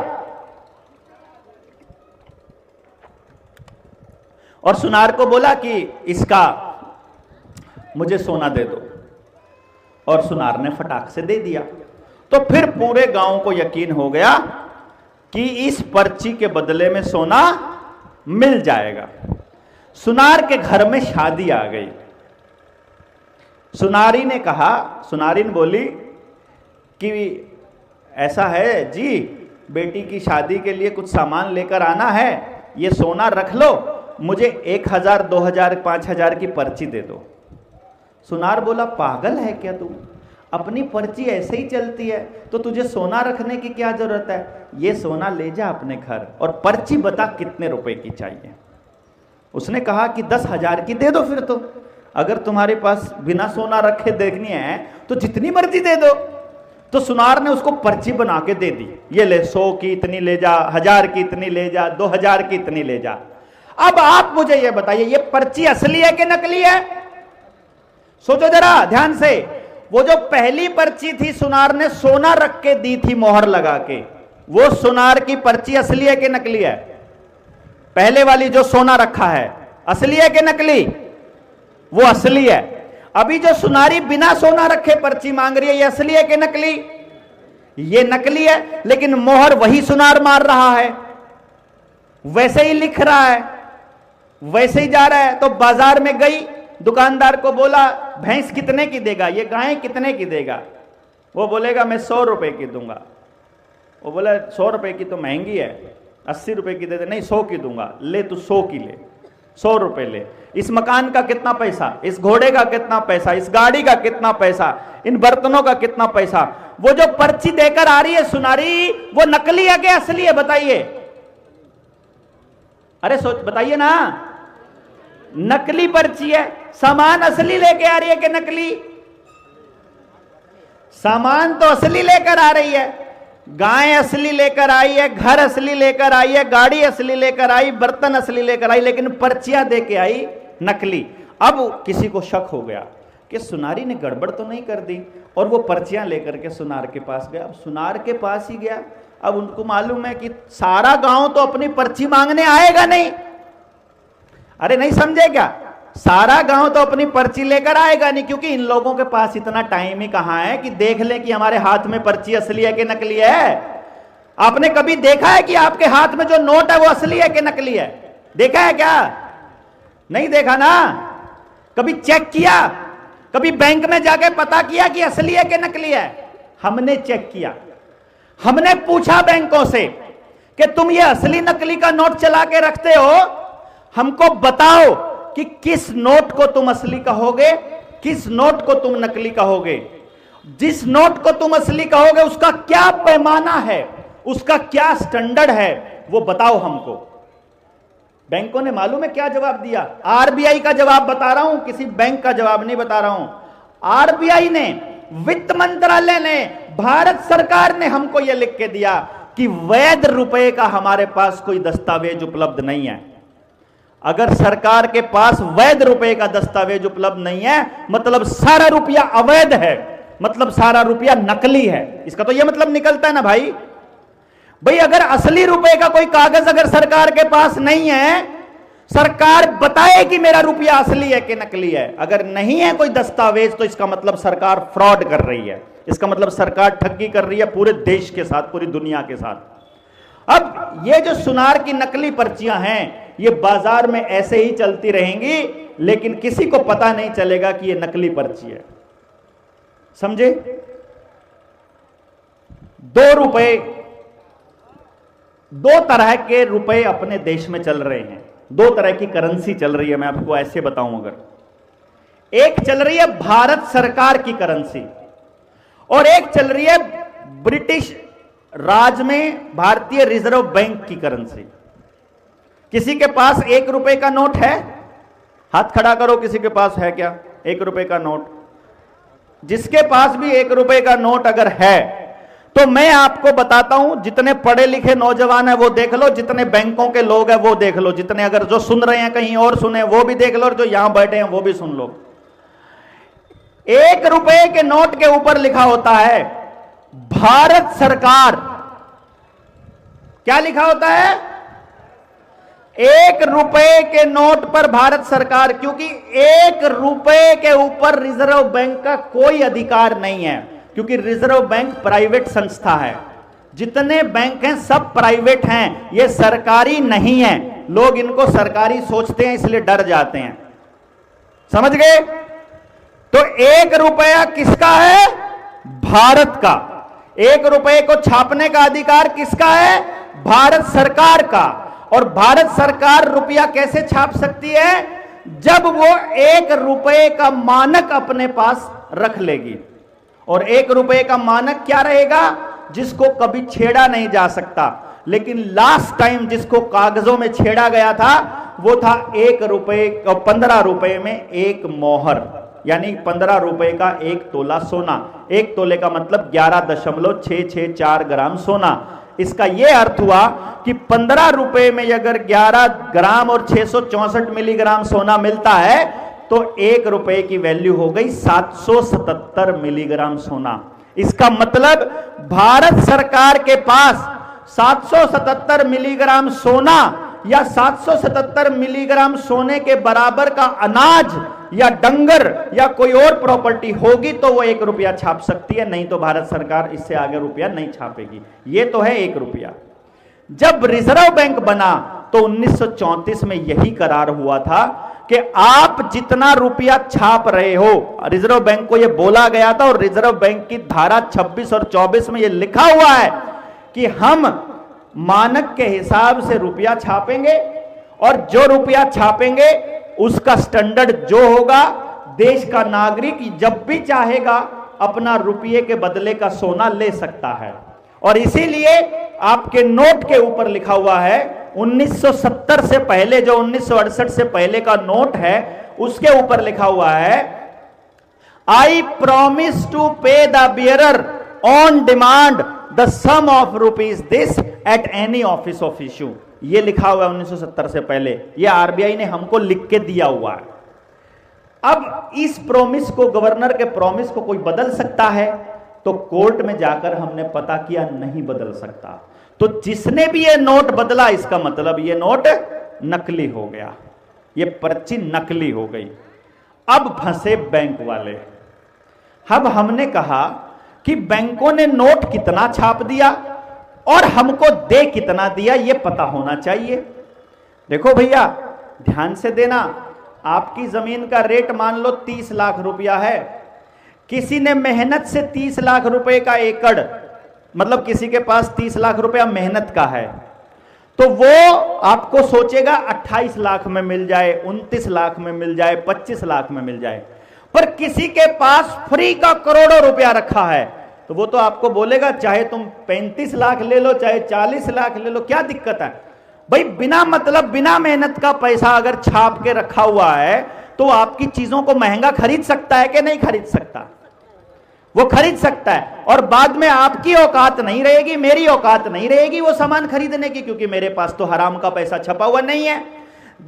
और सुनार को बोला कि इसका मुझे सोना दे दो, और सुनार ने फटाक से दे दिया। तो फिर पूरे गांव को यकीन हो गया कि इस पर्ची के बदले में सोना मिल जाएगा। सुनार के घर में शादी आ गई। सुनारी ने कहा, सुनारी ने बोली कि ऐसा है जी, बेटी की शादी के लिए कुछ सामान लेकर आना है, ये सोना रख लो, मुझे 1000, 2000, 5000 की पर्ची दे दो। सुनार बोला पागल है क्या तू, अपनी पर्ची ऐसे ही चलती है, तो तुझे सोना रखने की क्या जरूरत है, ये सोना ले जा अपने घर और पर्ची बता कितने रुपए की चाहिए। उसने कहा कि 10,000 की दे दो, फिर तो अगर तुम्हारे पास बिना सोना रखे देखनी है तो जितनी मर्जी दे दो। तो सुनार ने उसको पर्ची बना के दे दी, ये ले 100 की इतनी ले जा, 1000 की इतनी ले जा, 2000 की इतनी ले जा। अब आप मुझे ये बताइए, ये पर्ची असली है कि नकली है? सोचो जरा ध्यान से। वो जो पहली पर्ची थी सुनार ने सोना रख के दी थी मोहर लगा के, वो सुनार की पर्ची असली है कि नकली है? पहले वाली जो सोना रखा है असली है कि नकली? वो असली है। अभी जो सुनारी बिना सोना रखे पर्ची मांग रही है, ये असली है कि नकली? ये नकली है, लेकिन मोहर वही सुनार मार रहा है, वैसे ही लिख रहा है, वैसे ही जा रहा है। तो बाजार में गई, दुकानदार को बोला भैंस कितने की देगा, ये गाय कितने की देगा? वो बोलेगा मैं 100 रुपए की दूंगा। वो बोला 100 रुपए की तो महंगी है, 80 रुपए की दे दे। नहीं 100 की दूंगा। ले तू 100 की ले, 100 रुपए ले। इस मकान का कितना पैसा, इस घोड़े का कितना पैसा, इस गाड़ी का कितना पैसा, इन बर्तनों का कितना पैसा? वो जो पर्ची देकर आ रही है सुनारी, वो नकली है कि असली है बताइए? अरे सोच बताइए ना। नकली पर्ची है। सामान असली लेके आ रही है कि नकली? सामान तो असली लेकर आ रही है, गाय असली लेकर आई है, घर असली लेकर आई है, गाड़ी असली लेकर आई, बर्तन असली लेकर आई, लेकिन पर्चियां दे के आई नकली। अब किसी को शक हो गया कि सुनारी ने गड़बड़ तो नहीं कर दी, और वो पर्चियां लेकर के सुनार के पास गया। अब सुनार के पास ही गया, अब उनको मालूम है कि सारा गांव तो अपनी पर्ची मांगने आएगा नहीं। अरे नहीं समझे क्या? सारा गांव तो अपनी पर्ची लेकर आएगा नहीं, क्योंकि इन लोगों के पास इतना टाइम ही कहां है कि देख ले कि हमारे हाथ में पर्ची असली है कि नकली है। आपने कभी देखा है कि आपके हाथ में जो नोट है वो असली है कि नकली है? देखा है क्या? नहीं देखा ना। कभी चेक किया? कभी बैंक में जाके पता किया कि असली है कि नकली है? हमने चेक किया, हमने पूछा बैंकों से कि तुम ये असली नकली का नोट चला के रखते हो, हमको बताओ कि किस नोट को तुम असली कहोगे, किस नोट को तुम नकली कहोगे। जिस नोट को तुम असली कहोगे उसका क्या पैमाना है, उसका क्या स्टैंडर्ड है, वो बताओ हमको। बैंकों ने मालूम है क्या जवाब दिया? आरबीआई का जवाब बता रहा हूं, किसी बैंक का जवाब नहीं बता रहा हूं। आरबीआई ने वित्त मंत्रालय ने, भारत सरकार ने हमको यह लिख के दिया कि वैध रुपए का हमारे पास कोई दस्तावेज उपलब्ध नहीं है। अगर सरकार के पास वैध रुपए का दस्तावेज उपलब्ध नहीं है, मतलब सारा रुपया अवैध है, मतलब सारा रुपया नकली है। इसका तो यह मतलब निकलता है ना भाई। अगर असली रुपए का कोई कागज अगर सरकार के पास नहीं है, सरकार बताए कि मेरा रुपया असली है कि नकली है। अगर नहीं है कोई दस्तावेज तो इसका मतलब सरकार फ्रॉड कर रही है, इसका मतलब सरकार ठगी कर रही है पूरे देश के साथ, पूरी दुनिया के साथ। अब ये जो सुनार की नकली पर्चियां हैं, ये बाजार में ऐसे ही चलती रहेंगी, लेकिन किसी को पता नहीं चलेगा कि ये नकली पर्ची है। समझे? 2 रुपए, 2 तरह के रुपए अपने देश में चल रहे हैं, 2 तरह की करेंसी चल रही है। मैं आपको ऐसे बताऊं, अगर एक चल रही है भारत सरकार की करेंसी और एक चल रही है ब्रिटिश राज में भारतीय रिजर्व बैंक की करेंसी। किसी के पास 1 रुपए का नोट है? हाथ खड़ा करो, किसी के पास है क्या 1 रुपए का नोट? जिसके पास भी 1 रुपए का नोट अगर है, तो मैं आपको बताता हूं, जितने पढ़े लिखे नौजवान हैं वो देख लो, जितने बैंकों के लोग हैं वो देख लो, जितने अगर जो सुन रहे हैं कहीं और सुने वो भी देख लो, और जो यहां बैठे हैं वो भी सुन लो। 1 रुपए के नोट के ऊपर लिखा होता है भारत सरकार। क्या लिखा होता है? 1 रुपए के नोट पर भारत सरकार, क्योंकि 1 रुपए के ऊपर रिजर्व बैंक का कोई अधिकार नहीं है, क्योंकि रिजर्व बैंक प्राइवेट संस्था है। जितने बैंक हैं सब प्राइवेट हैं, ये सरकारी नहीं है। लोग इनको सरकारी सोचते हैं, इसलिए डर जाते हैं। समझ गए? तो 1 रुपया किसका है? भारत का। 1 रुपए को छापने का अधिकार किसका है? भारत सरकार का। और भारत सरकार रुपया कैसे छाप सकती है? जब वो 1 रुपए का मानक अपने पास रख लेगी। और 1 रुपए का मानक क्या रहेगा? जिसको कभी छेड़ा नहीं जा सकता। लेकिन लास्ट टाइम जिसको कागजों में छेड़ा गया था वो था 1 रुपए, 15 रुपए में 1 मोहर, यानी 15 रुपए का 1 तोला सोना। 1 तोले का मतलब 11.664 ग्राम सोना। इसका यह अर्थ हुआ कि 15 रुपए में अगर 11 ग्राम और 664 मिलीग्राम सोना मिलता है तो 1 रुपए की वैल्यू हो गई 777 मिलीग्राम सोना। इसका मतलब भारत सरकार के पास 777 मिलीग्राम सोना या 777 मिलीग्राम सोने के बराबर का अनाज या डंगर या कोई और प्रॉपर्टी होगी तो वो 1 रुपया छाप सकती है, नहीं तो भारत सरकार इससे आगे रुपया नहीं छापेगी। ये तो है 1 रुपया। जब रिजर्व बैंक बना तो 1934 में यही करार हुआ था कि आप जितना रुपया छाप रहे हो, रिजर्व बैंक को यह बोला गया था, और रिजर्व बैंक की धारा 26 और 24 में यह लिखा हुआ है कि हम मानक के हिसाब से रुपया छापेंगे, और जो रुपया छापेंगे उसका स्टैंडर्ड जो होगा, देश का नागरिक जब भी चाहेगा अपना रुपये के बदले का सोना ले सकता है। और इसीलिए आपके नोट के ऊपर लिखा हुआ है 1970 से पहले, जो 1968 से पहले का नोट है उसके ऊपर लिखा हुआ है I promise to pay the bearer on demand the sum of rupees this at any office of issue. ये लिखा हुआ है 1970 से पहले, ये आरबीआई ने हमको लिख के दिया हुआ है। अब इस प्रॉमिस को, गवर्नर के प्रॉमिस को कोई बदल सकता है? तो कोर्ट में जाकर हमने पता किया नहीं बदल सकता। तो जिसने भी ये नोट बदला, इसका मतलब ये नोट नकली हो गया, ये पर्ची नकली हो गई। अब फंसे बैंक वाले। अब हमने कहा कि बैंकों ने नोट कितना छाप दिया और हमको दे कितना दिया, ये पता होना चाहिए। देखो भैया ध्यान से देना, आपकी जमीन का रेट मान लो 30 लाख रुपया है, किसी ने मेहनत से 30 लाख रुपए का एकड़, मतलब किसी के पास 30 लाख रुपया मेहनत का है, तो वो आपको सोचेगा 28 लाख में मिल जाए, 29 लाख में मिल जाए, 25 लाख में मिल जाए। पर किसी के पास फ्री का करोड़ों रुपया रखा है तो वो तो आपको बोलेगा चाहे तुम 35 लाख ले लो, चाहे 40 लाख ले लो, क्या दिक्कत है भाई। बिना मतलब बिना मेहनत का पैसा अगर छाप के रखा हुआ है तो आपकी चीजों को महंगा खरीद सकता है कि नहीं खरीद सकता? वो खरीद सकता है, और बाद में आपकी औकात नहीं रहेगी, मेरी औकात नहीं रहेगी वो सामान खरीदने की, क्योंकि मेरे पास तो हराम का पैसा छपा हुआ नहीं है।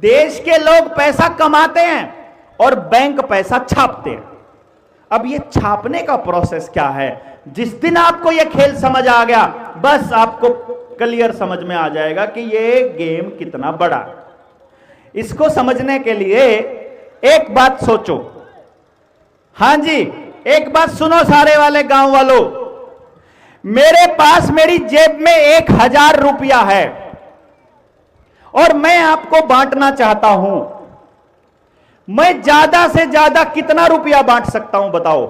देश के लोग पैसा कमाते हैं और बैंक पैसा छापते हैं। अब ये छापने का प्रोसेस क्या है, जिस दिन आपको ये खेल समझ आ गया, बस आपको क्लियर समझ में आ जाएगा कि ये गेम कितना बड़ा है। इसको समझने के लिए एक बात सोचो। हां जी, एक बात सुनो सारे वाले गांव वालों, मेरे पास मेरी जेब में 1000 रुपया है और मैं आपको बांटना चाहता हूं। मैं ज्यादा से ज्यादा कितना रुपया बांट सकता हूं बताओ?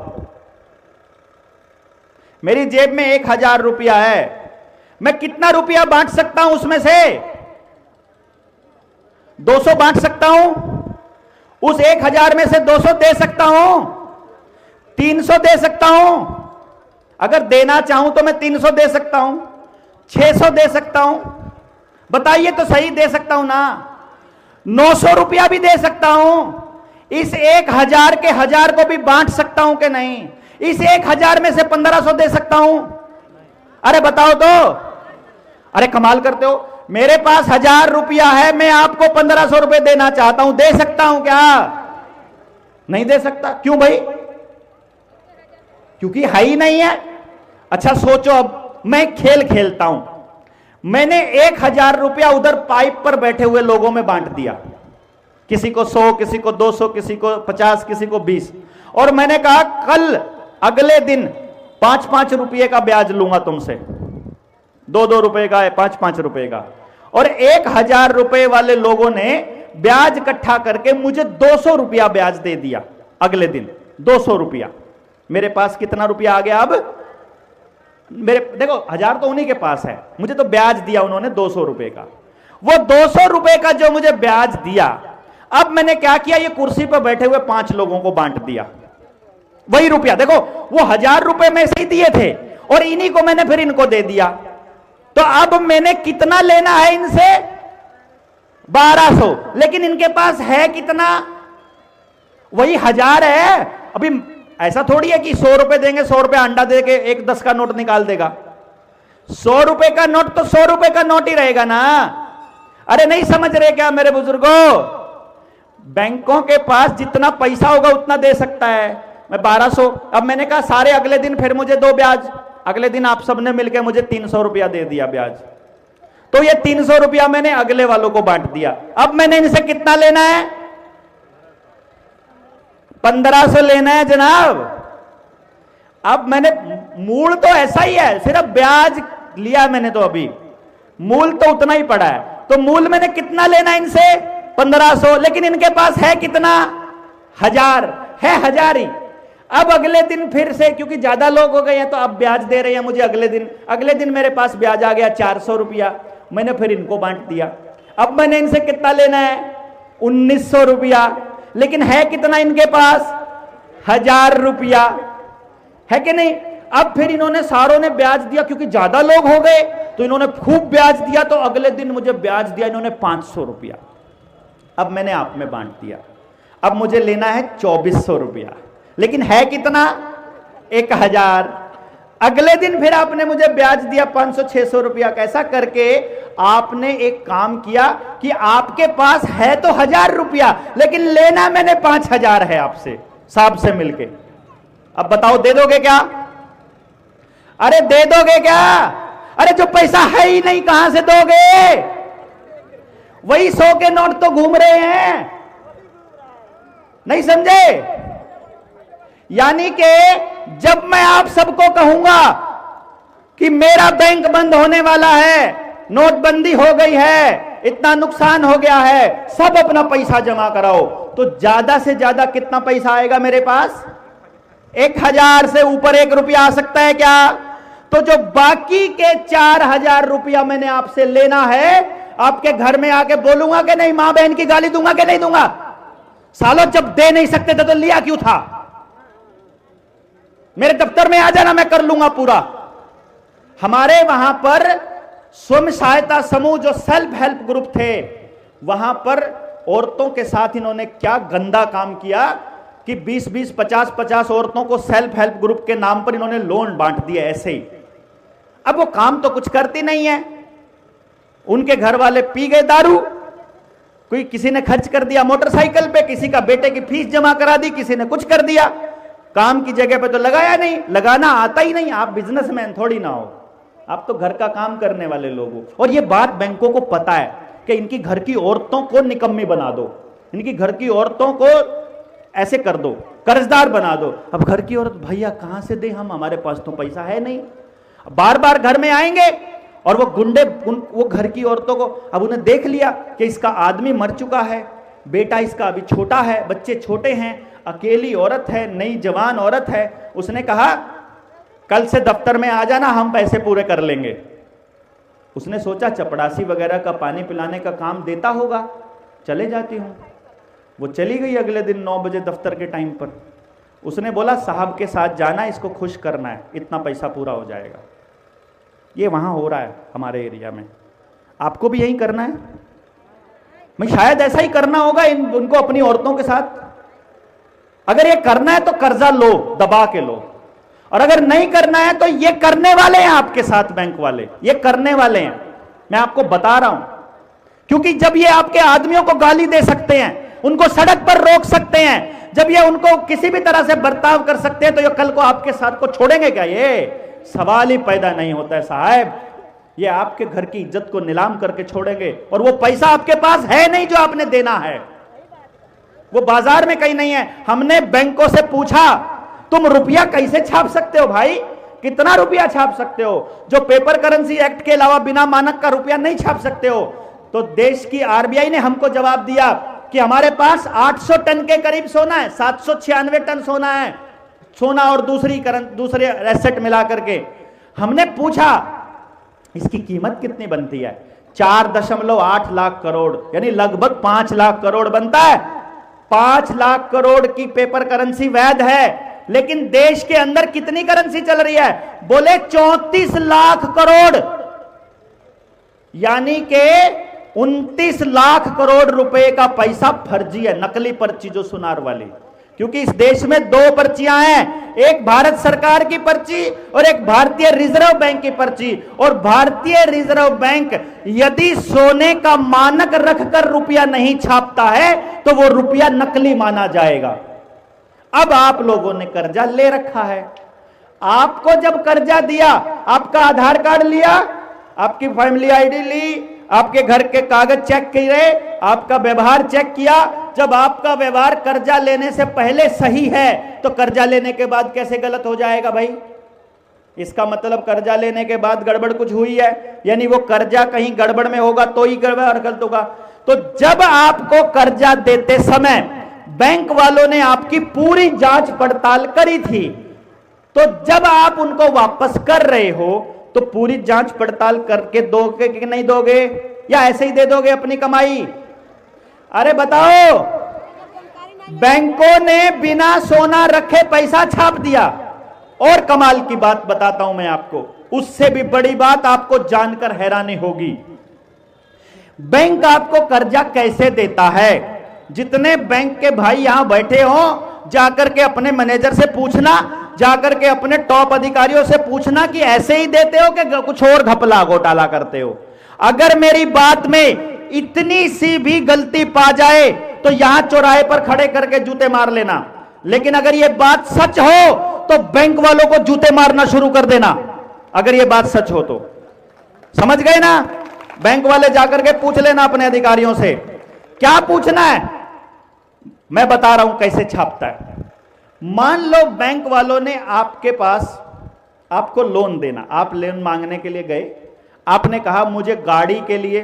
मेरी जेब में 1000 रुपया है, मैं कितना रुपया बांट सकता हूं? उसमें से 200 बांट सकता हूं। उस 1000 में से 200 दे सकता हूं, 300 दे सकता हूं। अगर देना चाहूं तो मैं 300 दे सकता हूं, 600 दे सकता हूं। बताइए तो सही, दे सकता हूं ना? 900 रुपया भी दे सकता हूं। इस 1000 के 1000 को भी बांट सकता हूं कि नहीं? इस 1000 में से 1500 दे सकता हूं? अरे बताओ तो। अरे कमाल करते हो, मेरे पास 1000 रुपया है, मैं आपको 1500 रुपए देना चाहता हूं, दे सकता हूं क्या? नहीं दे सकता। क्यों भाई? क्योंकि है ही नहीं है। अच्छा सोचो, अब मैं खेल खेलता हूं, मैंने 1000 रुपया उधर पाइप पर बैठे हुए लोगों में बांट दिया, किसी को 100, किसी को 200, किसी को 50, किसी को 20, और मैंने कहा कल अगले दिन 5-5 रुपये का ब्याज लूंगा तुमसे, 2-2 रुपए का, 5-5 रुपए का। और 1000 रुपए वाले लोगों ने ब्याज इकट्ठा करके मुझे 200 रुपया ब्याज दे दिया अगले दिन, 200 रुपया। मेरे पास कितना रुपया आ गया? अब मेरे देखो 1000 तो उन्हीं के पास है, मुझे तो ब्याज दिया उन्होंने 200 रुपए का। वो 200 रुपए का जो मुझे ब्याज दिया, अब मैंने क्या किया, ये कुर्सी पर बैठे हुए 5 लोगों को बांट दिया वही रुपया। देखो वो 1000 रुपए में से ही दिए थे और इन्हीं को मैंने फिर इनको दे दिया। तो अब मैंने कितना लेना है इनसे? 1200। लेकिन इनके पास है कितना? वही 1000 है। अभी ऐसा थोड़ी है कि 100 रुपए देंगे, 100 रुपए अंडा देके एक 10 का नोट निकाल देगा। 100 रुपए का नोट तो 100 रुपए का नोट ही रहेगा ना। अरे नहीं समझ रहे क्या मेरे बुजुर्गों? बैंकों के पास जितना पैसा होगा उतना दे सकता है। मैं 1200, अब मैंने कहा सारे अगले दिन फिर मुझे दो ब्याज। अगले दिन आप सबने मिलकर मुझे 300 रुपया दे दिया ब्याज। तो ये 300 रुपया मैंने अगले वालों को बांट दिया। अब मैंने इनसे कितना लेना है? 1500 लेना है जनाब। अब मैंने मूल तो ऐसा ही है, सिर्फ ब्याज लिया मैंने, तो अभी मूल तो उतना ही पड़ा है। तो मूल मैंने कितना लेना है इनसे? 1500। लेकिन इनके पास है कितना? 1000 है, 1000 ही। अब अगले दिन फिर से, क्योंकि ज्यादा लोग हो गए हैं तो अब ब्याज दे रहे हैं मुझे अगले दिन मेरे पास ब्याज आ गया 400 रुपया। मैंने फिर इनको बांट दिया। अब मैंने इनसे कितना लेना है? 1900 रुपया। लेकिन है कितना इनके पास? 1000 रुपया, है कि नहीं? अब फिर इन्होंने सारों ने ब्याज दिया, क्योंकि ज्यादा लोग हो गए तो इन्होंने खूब ब्याज दिया। तो अगले दिन मुझे ब्याज दिया इन्होंने 500 रुपया। अब मैंने आप में बांट दिया। अब मुझे लेना है 2400 रुपया। लेकिन है कितना? 1000। अगले दिन फिर आपने मुझे ब्याज दिया 500-600 रुपया। कैसा करके आपने एक काम किया कि आपके पास है तो 1000 रुपया, लेकिन लेना मैंने 5000 है आपसे, साहब से मिलके। अब बताओ दे दोगे क्या? अरे दे दोगे क्या? अरे जो पैसा है ही नहीं कहां से दोगे? वही 100 के नोट तो घूम रहे हैं, नहीं समझे? यानी कि जब मैं आप सबको कहूंगा कि मेरा बैंक बंद होने वाला है, नोटबंदी हो गई है, इतना नुकसान हो गया है, सब अपना पैसा जमा कराओ, तो ज्यादा से ज्यादा कितना पैसा आएगा मेरे पास? 1000 से ऊपर 1 रुपया आ सकता है क्या? तो जो बाकी के 4000 रुपया मैंने आपसे लेना है, आपके घर में आके बोलूंगा कि नहीं? मां बहन की गाली दूंगा कि नहीं दूंगा? सालों जब दे नहीं सकते थे तो लिया क्यों था? मेरे दफ्तर में आ जाना, मैं कर लूंगा पूरा। हमारे वहां पर स्वयं सहायता समूह, जो सेल्फ हेल्प ग्रुप थे, वहां पर औरतों के साथ इन्होंने क्या गंदा काम किया कि 20-20, 50-50 औरतों को सेल्फ हेल्प ग्रुप के नाम पर इन्होंने लोन बांट दिया ऐसे ही। अब वो काम तो कुछ करती नहीं है, उनके घर वाले पी गए दारू, कोई किसी ने खर्च कर दिया मोटरसाइकिल पे, किसी का बेटे की फीस जमा करा दी, किसी ने कुछ कर दिया, काम की जगह पे तो लगाया नहीं, लगाना आता ही नहीं। आप बिजनेसमैन थोड़ी ना हो, आप तो घर का काम करने वाले लोग हो। और ये बात बैंकों को पता है कि इनकी घर की औरतों को निकम्मी बना दो, इनकी घर की औरतों को ऐसे कर दो, कर्जदार बना दो। अब घर की औरत भैया कहां से दे, हम हमारे पास तो पैसा है नहीं। बार बार घर में आएंगे और वो गुंडे वो घर की औरतों को, अब उन्हें देख लिया कि इसका आदमी मर चुका है, बेटा इसका अभी छोटा है, बच्चे छोटे हैं, अकेली औरत है, नई जवान औरत है। उसने कहा कल से दफ्तर में आ जाना, हम पैसे पूरे कर लेंगे। उसने सोचा चपड़ासी वगैरह का पानी पिलाने का काम देता होगा, चले जाती हूं। वो चली गई अगले दिन 9 बजे दफ्तर के टाइम पर। उसने बोला साहब के साथ जाना, इसको खुश करना है, इतना पैसा पूरा हो जाएगा। ये वहां हो रहा है हमारे एरिया में, आपको भी यही करना है। मैं शायद ऐसा ही करना होगा उनको अपनी औरतों के साथ। अगर ये करना है तो कर्जा लो, दबा के लो, और अगर नहीं करना है तो ये करने वाले हैं आपके साथ, बैंक वाले ये करने वाले हैं। मैं आपको बता रहा हूं, क्योंकि जब ये आपके आदमियों को गाली दे सकते हैं, उनको सड़क पर रोक सकते हैं, जब ये उनको किसी भी तरह से बर्ताव कर सकते हैं, तो ये कल को आपके साथ को छोड़ेंगे क्या? ये सवाल ही पैदा नहीं होता है साहब। ये आपके घर की इज्जत को नीलाम करके छोड़ेंगे, और वो पैसा आपके पास है नहीं जो आपने देना है, वो बाजार में कहीं नहीं है। हमने बैंकों से पूछा तुम रुपया कैसे छाप सकते हो भाई, कितना रुपया छाप सकते हो, जो पेपर करेंसी एक्ट के अलावा बिना मानक का रुपया नहीं छाप सकते हो। तो देश की आरबीआई ने हमको जवाब दिया कि हमारे पास 800 टन के करीब सोना है, 796 टन सोना है, सोना और दूसरे एसेट मिला करके। हमने पूछा इसकी कीमत कितनी बनती है, 4.8 लाख करोड़, यानी लगभग 5 लाख करोड़ बनता है। 5 लाख करोड़ की पेपर करेंसी वैध है, लेकिन देश के अंदर कितनी करेंसी चल रही है? बोले 34 लाख करोड़, यानी के 29 लाख करोड़ रुपए का पैसा फर्जी है, नकली पर्ची जो सुनार वाली। क्योंकि इस देश में 2 पर्चियां हैं, एक भारत सरकार की पर्ची और एक भारतीय रिजर्व बैंक की पर्ची। और भारतीय रिजर्व बैंक यदि सोने का मानक रखकर रुपया नहीं छापता है तो वो रुपया नकली माना जाएगा। अब आप लोगों ने कर्जा ले रखा है, आपको जब कर्जा दिया, आपका आधार कार्ड लिया, आपकी फैमिली आईडी ली, आपके घर के कागज चेक किए, आपका व्यवहार चेक किया। जब आपका व्यवहार कर्जा लेने से पहले सही है तो कर्जा लेने के बाद कैसे गलत हो जाएगा भाई? इसका मतलब कर्जा लेने के बाद गड़बड़ कुछ हुई है, यानी वो कर्जा कहीं गड़बड़ में होगा तो ही गड़बड़ और गलत होगा। तो जब आपको कर्जा देते समय बैंक वालों ने आपकी पूरी जांच पड़ताल करी थी, तो जब आप उनको वापस कर रहे हो तो पूरी जांच पड़ताल करके दोगे कि नहीं दोगे, या ऐसे ही दे दोगे अपनी कमाई? अरे बताओ, बैंकों ने बिना सोना रखे पैसा छाप दिया। और कमाल की बात बताता हूं मैं आपको, उससे भी बड़ी बात आपको जानकर हैरानी होगी। बैंक आपको कर्जा कैसे देता है? जितने बैंक के भाई यहां बैठे हो, जाकर के अपने मैनेजर से पूछना, जाकर के अपने टॉप अधिकारियों से पूछना कि ऐसे ही देते हो कि कुछ और घपला घोटाला करते हो। अगर मेरी बात में इतनी सी भी गलती पा जाए तो यहां चौराहे पर खड़े करके जूते मार लेना, लेकिन अगर यह बात सच हो तो बैंक वालों को जूते मारना शुरू कर देना। अगर यह बात सच हो तो समझ गए ना? बैंक वाले जाकर के पूछ लेना अपने अधिकारियों से, क्या पूछना है मैं बता रहा हूं कैसे छापता है। मान लो बैंक वालों ने आपके पास आपको लोन देना, आप लोन मांगने के लिए गए, आपने कहा मुझे गाड़ी के लिए,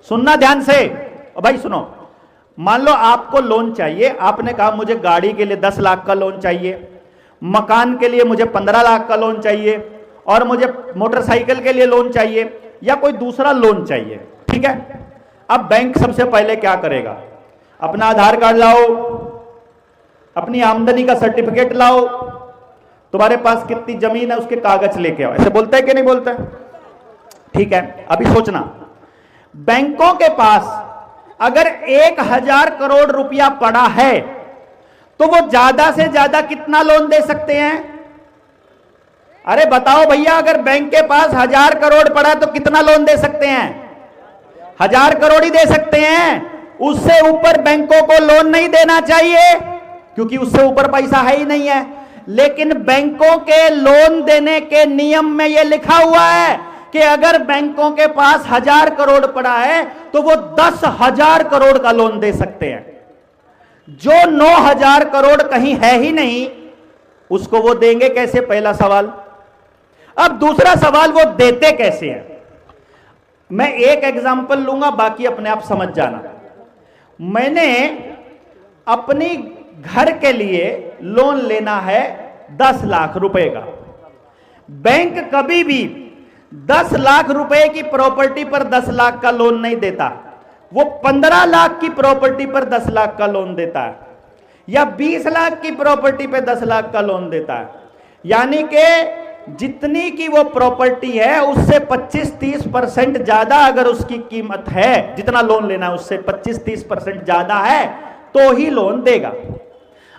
सुनना ध्यान से भाई सुनो, मान लो आपको लोन चाहिए, आपने कहा मुझे गाड़ी के लिए 10 लाख का लोन चाहिए, मकान के लिए मुझे 15 लाख का लोन चाहिए, और मुझे मोटरसाइकिल के लिए लोन चाहिए, या कोई दूसरा लोन चाहिए, ठीक है। अब बैंक सबसे पहले क्या करेगा? अपना आधार कार्ड लाओ, अपनी आमदनी का सर्टिफिकेट लाओ, तुम्हारे पास कितनी जमीन है उसके कागज लेके आओ, ऐसे बोलता है कि नहीं बोलता है? ठीक है, अभी सोचना, बैंकों के पास अगर 1000 करोड़ रुपया पड़ा है तो वो ज्यादा से ज्यादा कितना लोन दे सकते हैं? अरे बताओ भैया, अगर बैंक के पास 1000 करोड़ पड़ा तो कितना लोन दे सकते हैं? 1000 करोड़ ही दे सकते हैं। उससे ऊपर बैंकों को लोन नहीं देना चाहिए, क्योंकि उससे ऊपर पैसा है ही नहीं है। लेकिन बैंकों के लोन देने के नियम में यह लिखा हुआ है कि अगर बैंकों के पास 1000 करोड़ पड़ा है तो वो 10,000 करोड़ का लोन दे सकते हैं। जो 9,000 करोड़ कहीं है ही नहीं, उसको वो देंगे कैसे? पहला सवाल। अब दूसरा सवाल, वो देते कैसे हैं? मैं एक एग्जांपल लूंगा, बाकी अपने आप समझ जाना। मैंने अपनी घर के लिए लोन लेना है 10 लाख रुपए का। बैंक कभी भी 10 लाख रुपए की प्रॉपर्टी पर 10 लाख का लोन नहीं देता। वो 15 लाख की प्रॉपर्टी पर 10 लाख का लोन देता है, या 20 लाख की प्रॉपर्टी पर 10 लाख का लोन देता है। यानी कि जितनी की वो प्रॉपर्टी है उससे 25-30% ज्यादा अगर उसकी कीमत है, जितना लोन लेना है उससे 25-30% ज्यादा है तो ही लोन देगा।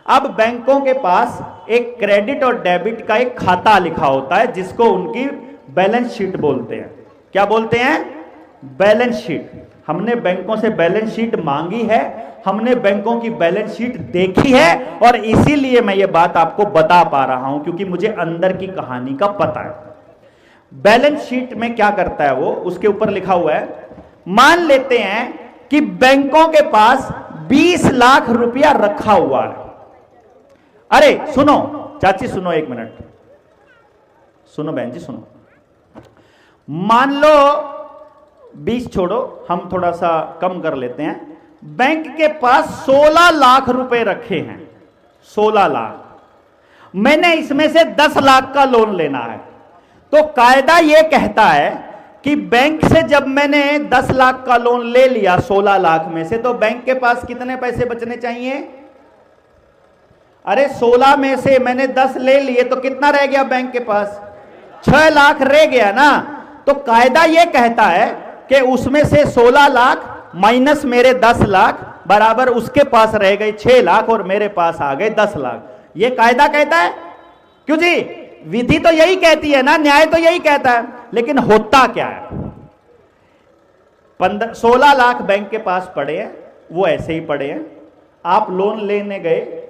अब बैंकों के पास एक क्रेडिट और डेबिट का एक खाता लिखा होता है, जिसको उनकी बैलेंस शीट बोलते हैं। क्या बोलते हैं? Balance sheet. हमने बैंकों से बैलेंस शीट मांगी है, हमने बैंकों की बैलेंस शीट देखी है, और इसीलिए मैं ये बात आपको बता पा रहा हूं, क्योंकि मुझे अंदर की कहानी का पता है। बैलेंस शीट में क्या करता है वो, उसके ऊपर लिखा हुआ है, मान लेते हैं कि बैंकों के पास 20 लाख रुपया रखा हुआ है। अरे सुनो चाची, सुनो, एक मिनट सुनो बहन जी, सुनो। मान लो 20 छोड़ो, हम थोड़ा सा कम कर लेते हैं। बैंक के पास 16 लाख रुपए रखे हैं, 16 लाख। मैंने इसमें से 10 लाख का लोन लेना है। तो कायदा यह कहता है कि बैंक से जब मैंने 10 लाख का लोन ले लिया 16 लाख में से, तो बैंक के पास कितने पैसे बचने चाहिए? अरे 16 में से मैंने 10 ले लिए तो कितना रह गया बैंक के पास? 6 लाख रह गया ना। तो कायदा यह कहता है कि उसमें से 16 लाख माइनस मेरे 10 लाख बराबर उसके पास रह गए 6 लाख और मेरे पास आ गए 10 लाख। यह कायदा कहता है। क्यों जी? विधि तो यही कहती है ना, न्याय तो यही कहता है। लेकिन होता क्या है? 16 लाख बैंक के पास पड़े हैं, वो ऐसे ही पड़े हैं। आप लोन लेने गए,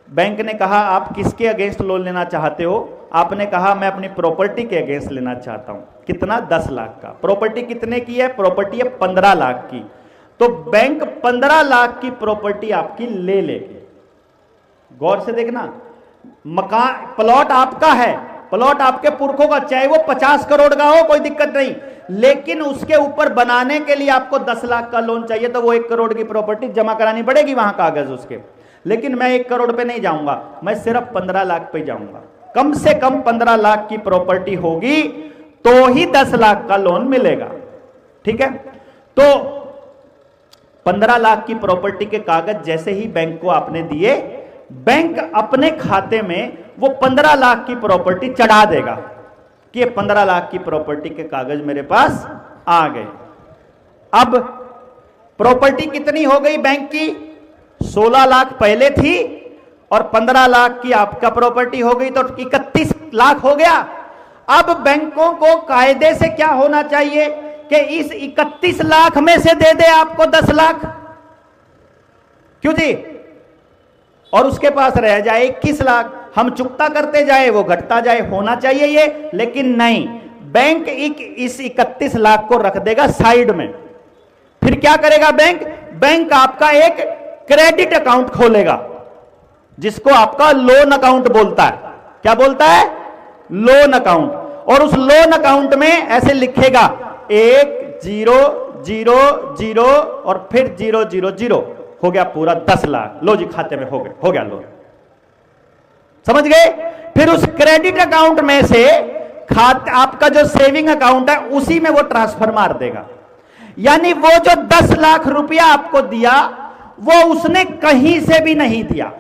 बैंक ने कहा आप किसके अगेंस्ट लोन लेना चाहते हो? आपने कहा मैं अपनी प्रॉपर्टी के अगेंस्ट लेना चाहता हूं। कितना? 10 लाख का। प्रॉपर्टी कितने की है? प्रॉपर्टी है 15 लाख की। तो बैंक 15 लाख की प्रॉपर्टी आपकी ले लेगी। गौर से देखना, मकान, प्लॉट आपका है, प्लॉट आपके पुरखों का, चाहे वो 50 करोड़ का हो, कोई दिक्कत नहीं। लेकिन उसके ऊपर बनाने के लिए आपको 10 लाख का लोन चाहिए, तो वो 1 करोड़ की प्रॉपर्टी जमा करानी पड़ेगी वहां कागज उसके। लेकिन मैं 1 करोड़ पे नहीं जाऊंगा, मैं सिर्फ 15 लाख पे जाऊंगा। कम से कम 15 लाख की प्रॉपर्टी होगी तो ही 10 लाख का लोन मिलेगा। ठीक है? तो 15 लाख की प्रॉपर्टी के कागज जैसे ही बैंक को आपने दिए, बैंक अपने खाते में वो 15 लाख की प्रॉपर्टी चढ़ा देगा कि ये 15 लाख की प्रॉपर्टी के कागज मेरे पास आ गए। अब प्रॉपर्टी कितनी हो गई बैंक की? 16 लाख पहले थी और 15 लाख की आपका प्रॉपर्टी हो गई, तो 31 लाख हो गया। अब बैंकों को कायदे से क्या होना चाहिए कि इस 31 लाख में से दे दे आपको 10 लाख। क्यों जी? और उसके पास रह जाए 21 लाख। हम चुकता करते जाए, वो घटता जाए, होना चाहिए ये। लेकिन नहीं, बैंक इस 31 लाख को रख देगा साइड में। फिर क्या करेगा बैंक? बैंक आपका एक क्रेडिट अकाउंट खोलेगा, जिसको आपका लोन अकाउंट बोलता है। क्या बोलता है? Loan account. और उस लोन अकाउंट में ऐसे लिखेगा 1000 और फिर 000, हो गया पूरा 10 लाख। लो जी, खाते में हो गया लोन। समझ गए? फिर उस क्रेडिट अकाउंट में से आपका जो सेविंग अकाउंट है उसी में वो ट्रांसफर मार देगा। यानी वो जो 10 लाख रुपया आपको दिया, वो उसने कहीं से भी नहीं दिया।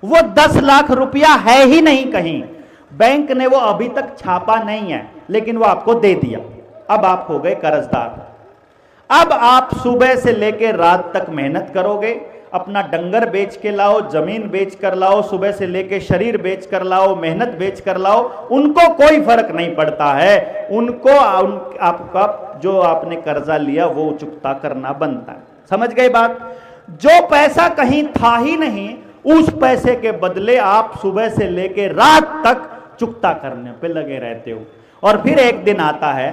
वो 10 लाख रुपया है ही नहीं कहीं। बैंक ने वो अभी तक छापा नहीं है, लेकिन वो आपको दे दिया। अब आप हो गए कर्जदार। अब आप सुबह से लेकर रात तक मेहनत करोगे, अपना डंगर बेच के लाओ, जमीन बेच कर लाओ, सुबह से लेके शरीर बेच कर लाओ, मेहनत बेच कर लाओ, उनको कोई फर्क नहीं पड़ता है। उनको आपका जो आपने कर्जा लिया वो चुकता करना बनता है। समझ गए बात? जो पैसा कहीं था ही नहीं, उस पैसे के बदले आप सुबह से लेके रात तक चुकता करने पे लगे रहते हो। और फिर एक दिन आता है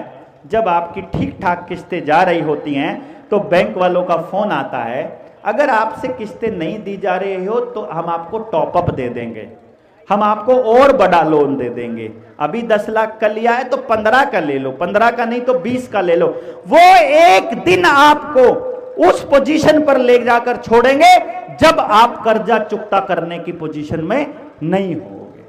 जब आपकी ठीक ठाक किस्तें जा रही होती हैं तो बैंक वालों का फोन आता है, अगर आपसे किस्तें नहीं दी जा रही हो तो हम आपको टॉप अप दे देंगे, हम आपको और बड़ा लोन दे देंगे। अभी 10 लाख का लिया है तो 15 का ले लो, 15 का नहीं तो 20 का ले लो। वो एक दिन आपको उस पोजीशन पर ले जाकर छोड़ेंगे जब आप कर्जा चुकता करने की पोजीशन में नहीं होगे।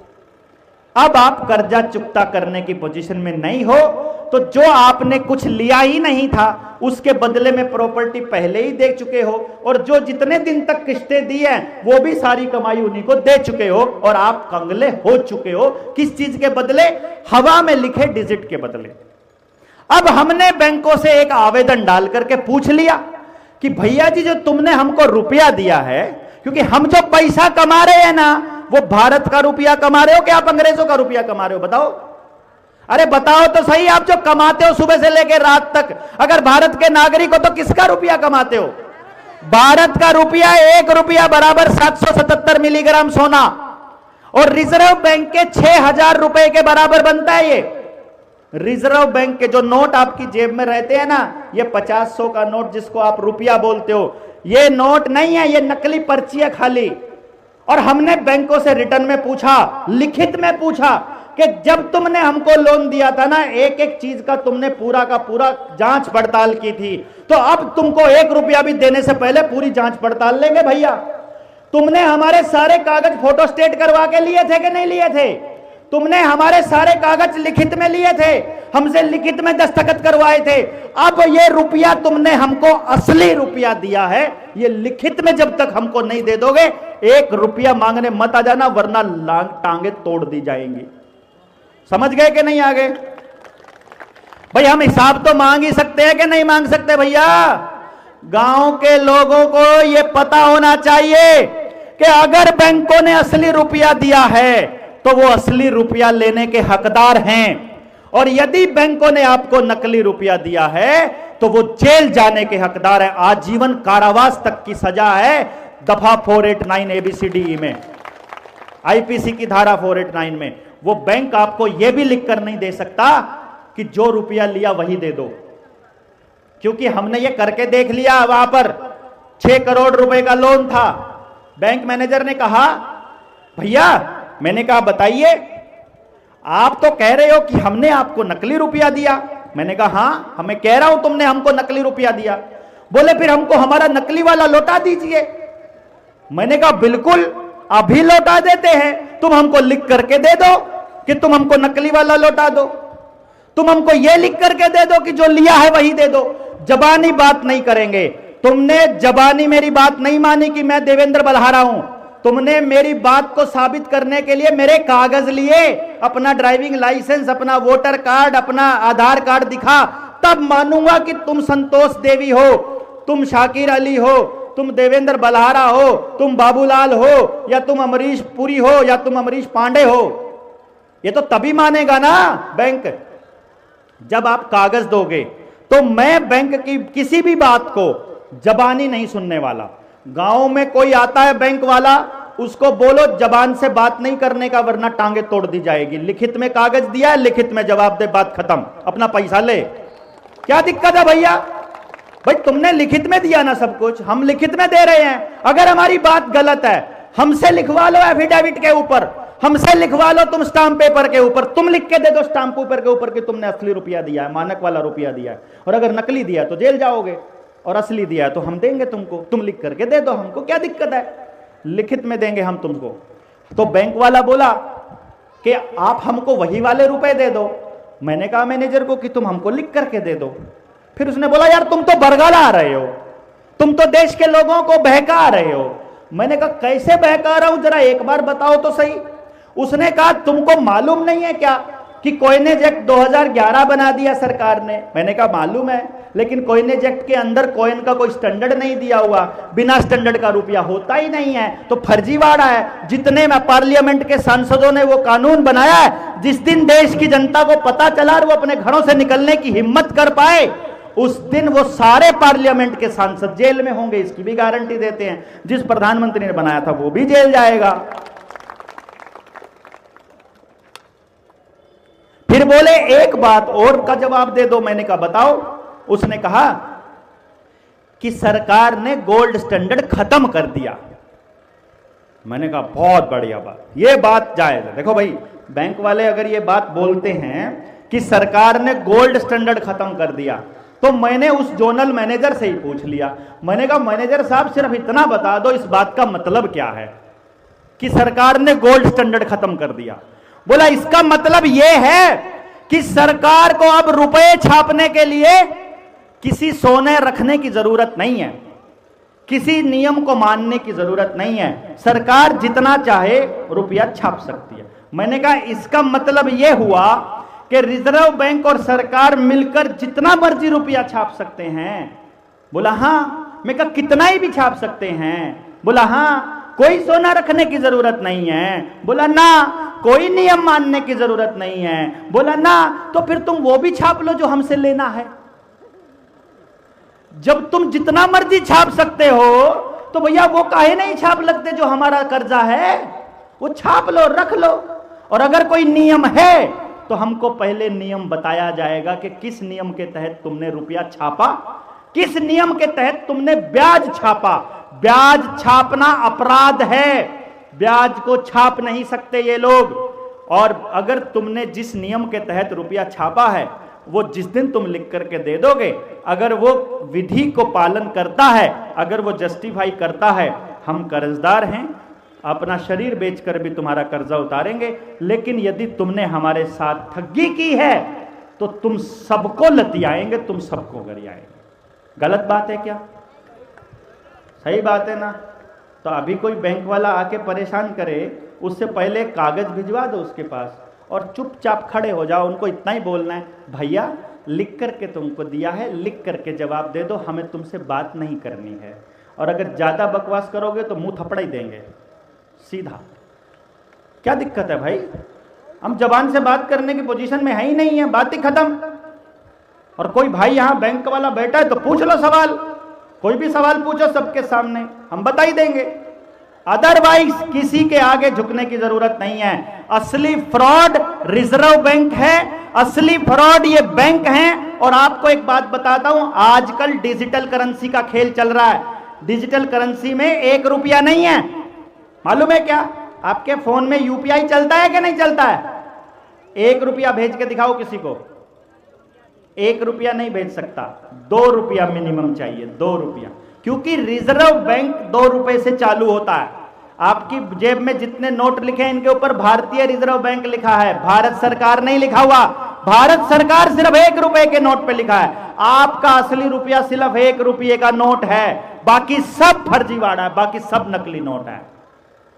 अब आप कर्जा चुकता करने की पोजीशन में नहीं हो तो जो आपने कुछ लिया ही नहीं था उसके बदले में प्रॉपर्टी पहले ही दे चुके हो, और जो जितने दिन तक किस्तें दी हैं वो भी सारी कमाई उन्हीं को दे चुके हो, और आप कंगले हो चुके हो। किस चीज के बदले? हवा में लिखे डिजिट के बदले। अब हमने बैंकों से एक आवेदन डाल करके पूछ लिया कि भैया जी जो तुमने हमको रुपया दिया है, क्योंकि हम जो पैसा कमा रहे हैं ना वो भारत का रुपया कमा रहे हो कि आप अंग्रेजों का रुपया कमा रहे हो? बताओ, अरे बताओ तो सही। आप जो कमाते हो सुबह से लेकर रात तक, अगर भारत के नागरिक हो तो किसका रुपया कमाते हो? भारत का रुपया। 1 रुपया बराबर 777 मिलीग्राम सोना, और रिजर्व बैंक के 6000 रुपए के बराबर बनता है ये। रिजर्व बैंक के जो नोट आपकी जेब में रहते हैं ना, ये 50-100 का नोट जिसको आप रुपया बोलते हो, ये नोट नहीं है, ये नकली पर्ची है खाली। और हमने बैंकों से रिटर्न में पूछा, लिखित में पूछा कि जब तुमने हमको लोन दिया था ना, एक एक चीज का तुमने पूरा का पूरा जांच पड़ताल की थी, तो अब तुमको 1 रुपया भी देने से पहले पूरी जांच पड़ताल लेंगे भैया। तुमने हमारे सारे कागज फोटो स्टेट करवा के लिए थे कि नहीं लिए थे? तुमने हमारे सारे कागज लिखित में लिए थे, हमसे लिखित में दस्तखत करवाए थे। अब ये रुपया तुमने हमको असली रुपया दिया है, ये लिखित में जब तक हमको नहीं दे दोगे 1 रुपया मांगने मत आ जाना, वरना टांगे तोड़ दी जाएंगी। समझ गए कि नहीं? आ गए भाई? हम हिसाब तो मांग ही सकते हैं कि नहीं मांग सकते भैया? गांव के लोगों को यह पता होना चाहिए कि अगर बैंकों ने असली रुपया दिया है तो वो असली रुपया लेने के हकदार हैं, और यदि बैंकों ने आपको नकली रुपया दिया है तो वो जेल जाने के हकदार है। आजीवन कारावास तक की सजा है दफा 489 ABCDE में, आईपीसी की धारा 489 में। वो बैंक आपको यह भी लिख कर नहीं दे सकता कि जो रुपया लिया वही दे दो, क्योंकि हमने ये करके देख लिया। वहां पर 6 करोड़ रुपए का लोन था। बैंक मैनेजर ने कहा, भैया, मैंने कहा बताइए, आप तो कह रहे हो कि हमने आपको नकली रुपया दिया। मैंने कहा हां, हमें कह रहा हूं तुमने हमको नकली रुपया दिया। बोले फिर हमको हमारा नकली वाला लौटा दीजिए। मैंने कहा बिल्कुल, अभी लौटा देते हैं, तुम हमको लिख करके दे दो कि तुम हमको नकली वाला लौटा दो, तुम हमको यह लिख करके दे दो कि जो लिया है वही दे दो। जबानी बात नहीं करेंगे। तुमने जबानी मेरी बात नहीं मानी कि मैं देवेंद्र बलहारा हूं। तुमने मेरी बात को साबित करने के लिए मेरे कागज लिए, अपना ड्राइविंग लाइसेंस, अपना वोटर कार्ड, अपना आधार कार्ड दिखा, तब मानूंगा कि तुम संतोष देवी हो, तुम शाकिर अली हो, तुम देवेंद्र बलहारा हो, तुम बाबूलाल हो, या तुम अमरीश पुरी हो, या तुम अमरीश पांडे हो। ये तो तभी मानेगा ना बैंक जब आप कागज दोगे। तो मैं बैंक की किसी भी बात को जबानी नहीं सुनने वाला। गांव में कोई आता है बैंक वाला, उसको बोलो जबान से बात नहीं करने का, वरना टांगे तोड़ दी जाएगी। लिखित में कागज दिया है, लिखित में जवाब दे, बात खत्म, अपना पैसा ले। क्या दिक्कत है भैया? भाई तुमने लिखित में दिया ना सब कुछ, हम लिखित में दे रहे हैं। अगर हमारी बात गलत है हमसे लिखवा लो एफिडेविट के ऊपर, हमसे लिखवा लो तुम स्टाम्प पेपर के ऊपर, तुम लिख के दे दो स्टाम्प पेपर के ऊपर कि तुमने असली रुपया दिया है, मानक वाला रुपया दिया है। और अगर नकली दिया तो जेल जाओगे, और असली दिया तो हम देंगे तुमको, तुम लिख करके दे दो हमको, क्या दिक्कत है? लिखित में देंगे हम तुमको। तो बैंक वाला बोला कि आप हमको वही वाले रुपए दे दो। मैंने कहा मैनेजर को कि तुम हमको लिख करके दे दो। फिर उसने बोला यार तुम तो बरगला रहे हो, तुम तो देश के लोगों को बहका रहे हो। मैंने कहा कैसे बहका रहा हूं, जरा एक बार बताओ तो सही। उसने कहा तुमको मालूम नहीं है क्या कि कॉइनेज एक्ट 2011 बना दिया सरकार ने। मैंने कहा मालूम है, लेकिन कॉइनेज एक्ट के अंदर कॉइन का कोई स्टैंडर्ड नहीं दिया हुआ, बिना स्टैंडर्ड का रुपया होता ही नहीं है, तो फर्जीवाड़ा है। जितने में पार्लियामेंट के सांसदों ने वो कानून बनाया है, जिस दिन देश की जनता को पता चला और वो अपने घरों से निकलने की हिम्मत कर पाए, उस दिन वो सारे पार्लियामेंट के सांसद जेल में होंगे, इसकी भी गारंटी देते हैं। जिस प्रधानमंत्री ने बनाया था वो भी जेल जाएगा। फिर बोले एक बात और का जवाब दे दो। मैंने कहा बताओ। उसने कहा कि सरकार ने गोल्ड स्टैंडर्ड खत्म कर दिया। मैंने कहा बहुत बढ़िया बात, ये बात जायज है। देखो भाई, बैंक वाले अगर ये बात बोलते हैं कि सरकार ने गोल्ड स्टैंडर्ड खत्म कर दिया, तो मैंने उस जोनल मैनेजर से ही पूछ लिया। मैंने कहा मैनेजर साहब सिर्फ इतना बता दो, इस बात का मतलब क्या है कि सरकार ने गोल्ड स्टैंडर्ड खत्म कर दिया। बोला इसका मतलब यह है कि सरकार को अब रुपए छापने के लिए किसी सोने रखने की जरूरत नहीं है, किसी नियम को मानने की जरूरत नहीं है, सरकार जितना चाहे रुपया छाप सकती है। मैंने कहा इसका मतलब यह हुआ कि रिजर्व बैंक और सरकार मिलकर जितना मर्जी रुपया छाप सकते हैं। बोला हां। मैं कहा कितना ही भी छाप सकते हैं। बोला हां, कोई सोना रखने की जरूरत नहीं है। बोला ना, कोई नियम मानने की जरूरत नहीं है। बोला ना, तो फिर तुम वो भी छाप लो जो हमसे लेना है। जब तुम जितना मर्जी छाप सकते हो तो भैया वो काहे नहीं छाप लगते जो हमारा कर्जा है, वो छाप लो, रख लो। और अगर कोई नियम है तो हमको पहले नियम बताया जाएगा कि किस नियम के तहत तुमने रुपया छापा, किस नियम के तहत तुमने ब्याज छापा। ब्याज छापना अपराध है, ब्याज को छाप नहीं सकते ये लोग। और अगर तुमने जिस नियम के तहत रुपया छापा है वो जिस दिन तुम लिख करके दे दोगे, अगर वो विधि को पालन करता है, अगर वो जस्टिफाई करता है, हम कर्जदार हैं, अपना शरीर बेचकर भी तुम्हारा कर्जा उतारेंगे, लेकिन यदि तुमने हमारे साथ ठगी की है तो तुम सबको लतियाएंगे, तुम सबको गरियाएंगे। गलत बात है क्या? सही बात है ना? तो अभी कोई बैंक वाला आके परेशान करे, उससे पहले कागज भिजवा दो उसके पास और चुपचाप खड़े हो जाओ। उनको इतना ही बोलना है, भैया लिख करके तुमको दिया है, लिख करके जवाब दे दो, हमें तुमसे बात नहीं करनी है। और अगर ज्यादा बकवास करोगे तो मुंह थपड़ा ही देंगे सीधा। क्या दिक्कत है भाई? हम जबान से बात करने की पोजीशन में है ही नहीं है, बात ही खत्म। और कोई भाई यहां बैंक वाला बैठा है तो पूछ लो सवाल, कोई भी सवाल पूछो सबके सामने, हम बता ही देंगे। अदरवाइज किसी के आगे झुकने की जरूरत नहीं है। असली फ्रॉड रिजर्व बैंक है, असली फ्रॉड ये बैंक हैं। और आपको एक बात बताता हूं, आजकल डिजिटल करेंसी का खेल चल रहा है। डिजिटल करेंसी में 1 रुपया नहीं है, मालूम है क्या? आपके फोन में यूपीआई चलता है कि नहीं चलता है? 1 रुपया भेज के दिखाओ किसी को, 1 रुपया नहीं भेज सकता, 2 रुपया मिनिमम चाहिए, 2 रुपया। क्योंकि रिजर्व बैंक 2 रुपए से चालू होता है। आपकी जेब में जितने नोट लिखे हैं इनके ऊपर भारतीय रिजर्व बैंक लिखा है, भारत सरकार नहीं लिखा हुआ। भारत सरकार सिर्फ 1 रुपए के नोट पे लिखा है। आपका असली रुपया सिर्फ 1 रुपये का नोट है, बाकी सब फर्जीवाड़ा है, बाकी सब नकली नोट है,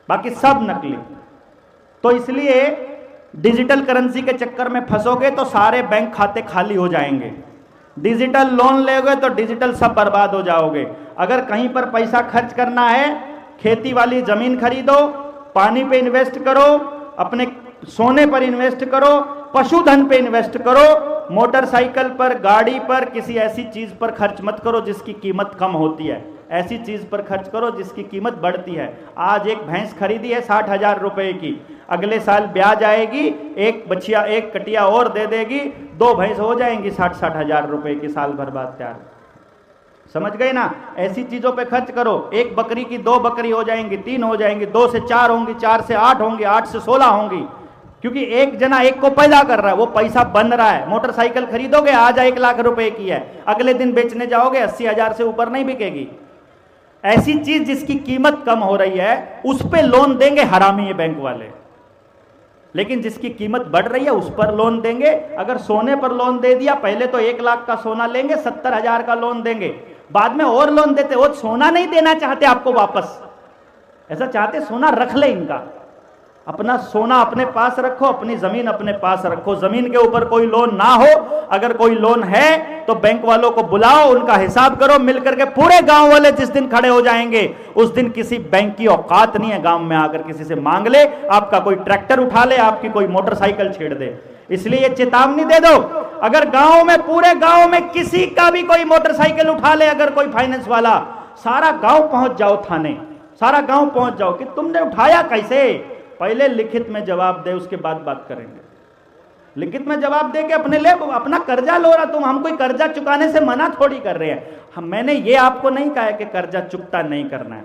बाकी सब नकली। तो इसलिए डिजिटल करेंसी के चक्कर में फंसोगे तो सारे बैंक खाते खाली हो जाएंगे। डिजिटल लोन लोगे तो डिजिटल सब बर्बाद हो जाओगे। अगर कहीं पर पैसा खर्च करना है, खेती वाली जमीन खरीदो, पानी पे इन्वेस्ट करो, अपने सोने पर इन्वेस्ट करो, पशुधन पे इन्वेस्ट करो, मोटरसाइकिल पर, गाड़ी पर, किसी ऐसी चीज पर खर्च मत करो जिसकी कीमत कम होती है। ऐसी चीज पर खर्च करो जिसकी कीमत बढ़ती है। आज एक भैंस खरीदी है 60,000 रुपए की, अगले साल ब्याज आएगी, एक बछिया, एक कटिया और दे देगी, 2 भैंस हो जाएंगी 60-60 हजार रुपए की, साल भर बाद तैयार। समझ गए ना? ऐसी चीजों पे खर्च करो। एक बकरी की 2 बकरी हो जाएंगी, 3 हो जाएंगी, 2 से 4 होंगी, 4 से 8 होंगी, 8 से 16 होंगी, क्योंकि एक जना एक को पैदा कर रहा है, वो पैसा बन रहा है। मोटरसाइकिल खरीदोगे आज 1 लाख रुपए की है, अगले दिन बेचने जाओगे 80,000 से ऊपर नहीं बिकेगी। ऐसी चीज जिसकी कीमत कम हो रही है उस पे लोन देंगे हरामी ये बैंक वाले, लेकिन जिसकी कीमत बढ़ रही है उस पर लोन देंगे। अगर सोने पर लोन दे दिया, पहले तो 1 लाख का सोना लेंगे, 70,000 का लोन देंगे, बाद में और लोन देते। वो सोना नहीं देना चाहते आपको वापस, ऐसा चाहते सोना रख ले इनका, अपना सोना अपने पास रखो, अपनी जमीन अपने पास रखो, जमीन के ऊपर कोई लोन ना हो, अगर कोई लोन है तो बैंक वालों को बुलाओ, उनका हिसाब करो, मिलकर के पूरे गांव वाले जिस दिन खड़े हो जाएंगे उस दिन किसी बैंक की औकात नहीं है गांव में आकर किसी से मांग ले, आपका कोई ट्रैक्टर उठा ले, आपकी कोई मोटरसाइकिल छेड़ दे। इसलिए ये चेतावनी दे दो, अगर गांव में, पूरे गांव में किसी का भी कोई मोटरसाइकिल उठा ले अगर कोई फाइनेंस वाला, सारा गांव पहुंच जाओ थाने, सारा गांव पहुंच जाओ कि तुमने उठाया कैसे, पहले लिखित में जवाब दे, उसके बाद बात करेंगे। लिखित में जवाब दे के अपने ले अपना कर्जा लो रहा, तुम हम कोई कर्जा चुकाने से मना थोड़ी कर रहे हैं। मैंने ये आपको नहीं कहा है कि कर्जा चुकता नहीं करना है,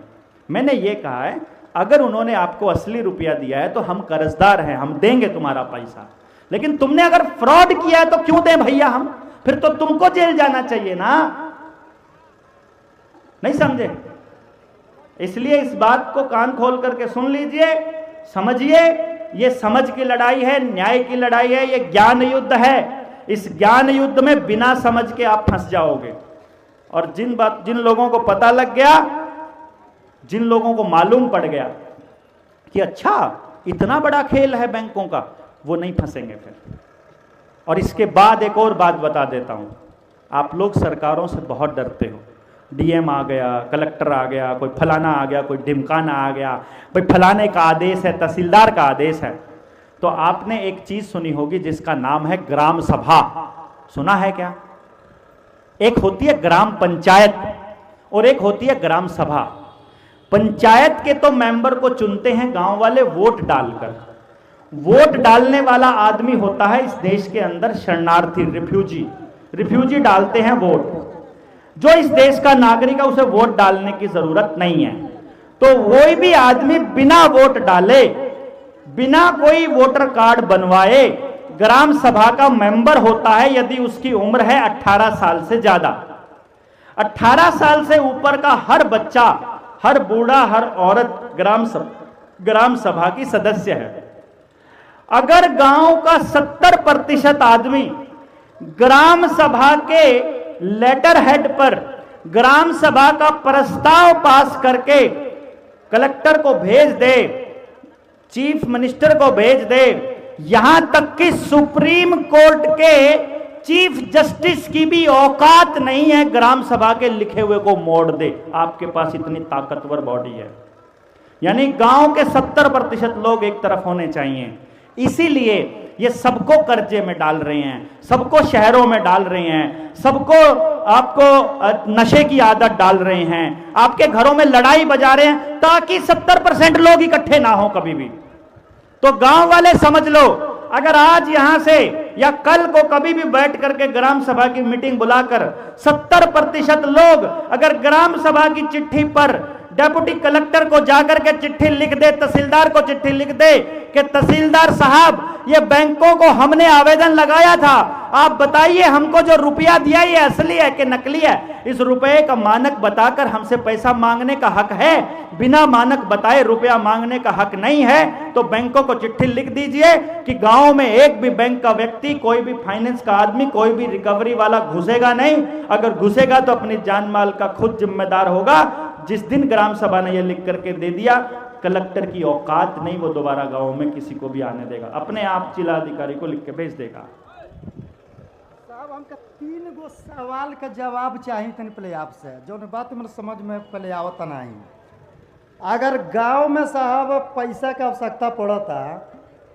मैंने ये कहा है अगर उन्होंने आपको असली रुपया दिया है तो हम कर्जदार हैं, हम देंगे तुम्हारा पैसा, लेकिन तुमने अगर फ्रॉड किया है तो क्यों दें भैया हम, फिर तो तुमको जेल जाना चाहिए ना, नहीं समझे? इसलिए इस बात को कान खोल करके सुन लीजिए, समझिए, ये समझ की लड़ाई है, न्याय की लड़ाई है, ये ज्ञान युद्ध है। इस ज्ञान युद्ध में बिना समझ के आप फंस जाओगे। और जिन लोगों को पता लग गया, जिन लोगों को मालूम पड़ गया कि अच्छा इतना बड़ा खेल है बैंकों का, वो नहीं फंसेंगे फिर। और इसके बाद एक और बात बता देता हूं, आप लोग सरकारों से बहुत डरते हो, डीएम आ गया, कलेक्टर आ गया, कोई फलाना आ गया, कोई ढिमकाना आ गया, भाई फलाने का आदेश है, तहसीलदार का आदेश है। तो आपने एक चीज सुनी होगी जिसका नाम है ग्राम सभा, सुना है क्या? एक होती है ग्राम पंचायत और एक होती है ग्राम सभा। पंचायत के तो मेंबर को चुनते हैं गांव वाले वोट डालकर, वोट डालने वाला आदमी होता है इस देश के अंदर शरणार्थी, रिफ्यूजी डालते हैं वोट। जो इस देश का नागरिक है उसे वोट डालने की जरूरत नहीं है। तो कोई भी आदमी बिना वोट डाले, बिना कोई वोटर कार्ड बनवाए ग्राम सभा का मेंबर होता है यदि उसकी उम्र है 18 साल से ज्यादा। 18 साल से ऊपर का हर बच्चा, हर बूढ़ा, हर औरत ग्राम सभा की सदस्य है। अगर गांव का 70% आदमी ग्राम सभा के लेटर हेड पर ग्राम सभा का प्रस्ताव पास करके कलेक्टर को भेज दे, चीफ मिनिस्टर को भेज दे, यहां तक कि सुप्रीम कोर्ट के चीफ जस्टिस की भी औकात नहीं है ग्राम सभा के लिखे हुए को मोड़ दे, आपके पास इतनी ताकतवर बॉडी है। यानी गांव के 70% लोग एक तरफ होने चाहिए। इसीलिए ये सबको कर्जे में डाल रहे हैं, सबको शहरों में डाल रहे हैं, सबको आपको नशे की आदत डाल रहे हैं, आपके घरों में लड़ाई बजा रहे हैं ताकि 70% लोग इकट्ठे ना हो कभी भी। तो गांव वाले समझ लो, अगर आज यहां से या कल को कभी भी बैठ करके ग्राम सभा की मीटिंग बुलाकर 70% लोग अगर ग्राम सभा की चिट्ठी पर डेप्यूटी कलेक्टर को जाकर के चिट्ठी लिख दे, तहसीलदार को चिट्ठी लिख दे कि तहसीलदार साहब ये बैंकों को हमने आवेदन लगाया था, आप बताइए हमको जो रुपया दिया ये असली है कि नकली है, इस रुपए का मानक बताकर हमसे पैसा मांगने का हक है, बिना मानक बताए रुपया मांगने का हक नहीं है। तो बैंकों को चिट्ठी लिख दीजिए कि गांव में एक भी बैंक का व्यक्ति, कोई भी फाइनेंस का आदमी, कोई भी रिकवरी वाला घुसेगा नहीं, अगर घुसेगा तो अपनी जान माल का खुद जिम्मेदार होगा। जिस दिन ग्राम सभा ने यह लिख करके दे दिया, कलेक्टर की औकात नहीं वो दोबारा गांव में किसी को भी आने देगा, अपने आप जिला अधिकारी को लिख के भेज देगा। साहब हमका 3 गो सवाल का जवाब चाहिए तन पहले आपसे, जो बात मेरे समझ में पहले आवत नहीं। अगर गांव में साहब पैसा की आवश्यकता पड़ता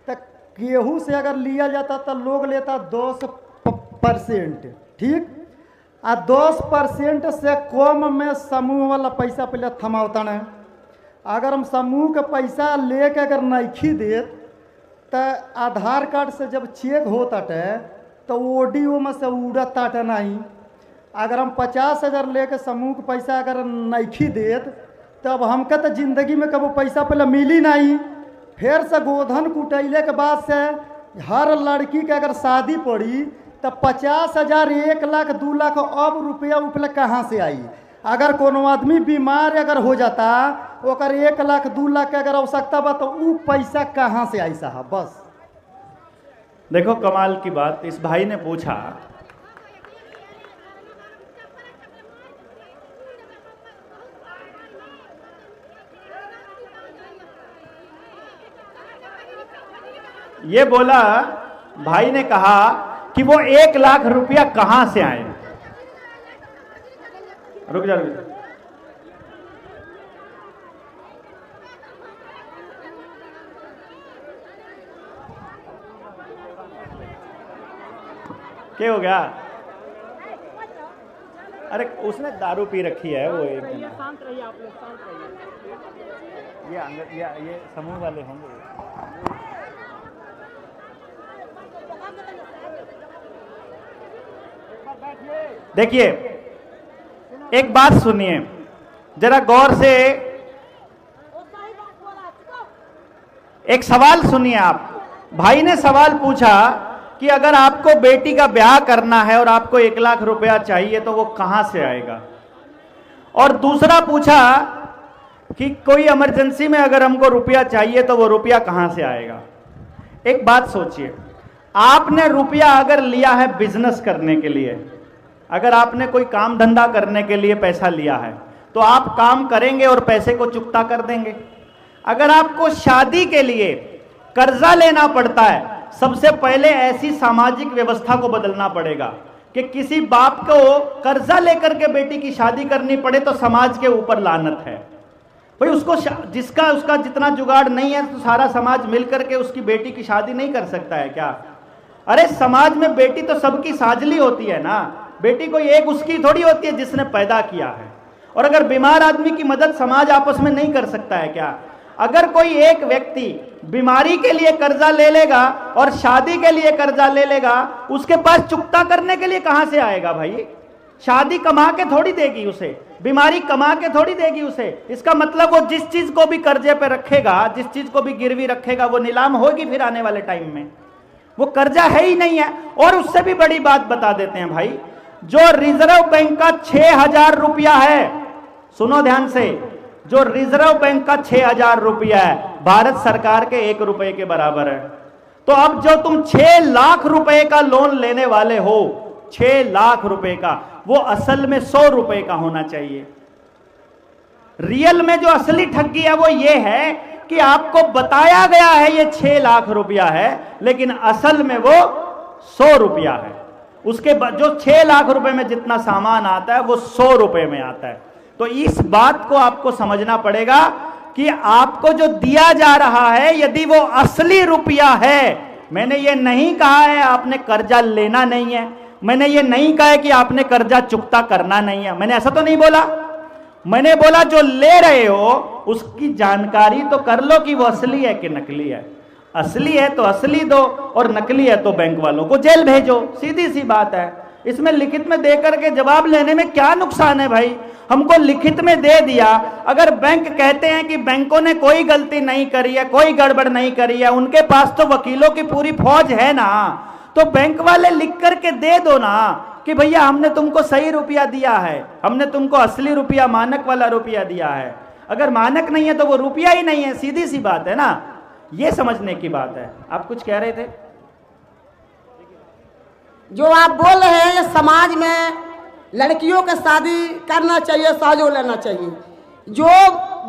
तो गेहूं से अगर लिया जाता तो लोग लेता 10%, ठीक, आ 10% से कम में समूह वाला पैसा पहले थमावता नहीं। अगर हम समूह के पैसा लेके अगर नहीं देत तो आधार कार्ड से जब चेक होता है तो ओडीओ में से उड़ता नहीं। अगर हम 50,000 लेके समूह के पैसा अगर नहीं देत तब हमका तो जिंदगी में कभी पैसा पहले मिली नहीं। फिर से गोधन कुटैले के बाद से हर लड़की के अगर शादी पड़ी तो 50,000, 1 लाख, 2 लाख अब रुपया उपले कहाँ से आई। अगर कोनो आदमी बीमार अगर हो जाता ओकर 1 लाख 2 लाख के अगर आवश्यकता बा तो वो पैसा कहाँ से आई साहब। बस देखो कमाल की बात, इस भाई ने पूछा ये बोला, भाई ने कहा कि वो 1 लाख रुपया कहां से आए। रुक जा। क्या हो गया? अरे उसने दारू पी रखी है वो एक जना। शांत रहिए आप लोग, शांत रहिए। ये समूह वाले होंगे। देखिए, एक बात सुनिए जरा गौर से, एक सवाल सुनिए आप। भाई ने सवाल पूछा कि अगर आपको बेटी का ब्याह करना है और आपको 1 लाख रुपया चाहिए तो वो कहां से आएगा। और दूसरा पूछा कि कोई इमरजेंसी में अगर हमको रुपया चाहिए तो वो रुपया कहां से आएगा। एक बात सोचिए, आपने रुपया अगर लिया है बिजनेस करने के लिए, अगर आपने कोई काम धंधा करने के लिए पैसा लिया है तो आप काम करेंगे और पैसे को चुकता कर देंगे। अगर आपको शादी के लिए कर्जा लेना पड़ता है, सबसे पहले ऐसी सामाजिक व्यवस्था को बदलना पड़ेगा कि किसी बाप को कर्जा लेकर के बेटी की शादी करनी पड़े तो समाज के ऊपर लानत है। भाई उसको जिसका उसका जितना जुगाड़ नहीं है तो सारा समाज मिलकर के उसकी बेटी की शादी नहीं कर सकता है क्या? अरे समाज में बेटी तो सबकी साझली होती है ना, बेटी कोई एक उसकी थोड़ी होती है जिसने पैदा किया है। और अगर बीमार आदमी की मदद समाज आपस में नहीं कर सकता है क्या? अगर कोई एक व्यक्ति बीमारी के लिए कर्जा ले लेगा और शादी के लिए कर्जा ले लेगा, उसके पास चुकता करने के लिए कहां से आएगा भाई? शादी कमा के थोड़ी देगी उसे, बीमारी कमा के थोड़ी देगी उसे। इसका मतलब वो जिस चीज को भी कर्जे पे रखेगा, जिस चीज को भी गिरवी रखेगा, वो नीलाम होगी फिर आने वाले टाइम में। वो कर्जा है ही नहीं है। और उससे भी बड़ी बात बता देते हैं भाई, जो रिजर्व बैंक का 6,000 रुपया है, सुनो ध्यान से, जो रिजर्व बैंक का 6,000 रुपया है भारत सरकार के 1 रुपए के बराबर है। तो अब जो तुम 6 लाख रुपए का लोन लेने वाले हो, 6 लाख रुपए का, वो असल में 100 रुपए का होना चाहिए। रियल में जो असली ठगी है वो ये है कि आपको बताया गया है ये 6 लाख रुपया है, लेकिन असल में वो 100 रुपया है। उसके जो 6 लाख रुपए में जितना सामान आता है वो 100 रुपए में आता है। तो इस बात को आपको समझना पड़ेगा कि आपको जो दिया जा रहा है, यदि वो असली रुपया है, मैंने ये नहीं कहा है आपने कर्जा लेना नहीं है, मैंने ये नहीं कहा है कि आपने कर्जा चुकता करना नहीं है, मैंने ऐसा तो नहीं बोला। मैंने बोला जो ले रहे हो उसकी जानकारी तो कर लो कि वो असली है कि नकली है। असली है तो असली दो और नकली है तो बैंक वालों को जेल भेजो, सीधी सी बात है। इसमें लिखित में दे करके जवाब लेने में क्या नुकसान है भाई? हमको लिखित में दे दिया, अगर बैंक कहते हैं कि बैंकों ने कोई गलती नहीं करी है, कोई गड़बड़ नहीं करी है, उनके पास तो वकीलों की पूरी फौज है ना, तो बैंक वाले लिख करके दे दो ना कि भैया हमने तुमको सही रुपया दिया है, हमने तुमको असली रुपया, मानक वाला रुपया दिया है। अगर मानक नहीं है तो वो रुपया ही नहीं है, सीधी सी बात है ना। ये समझने की बात है। आप कुछ कह रहे थे? जो आप बोल रहे हैं, ये समाज में लड़कियों के शादी करना चाहिए, सहयोग लेना चाहिए। जो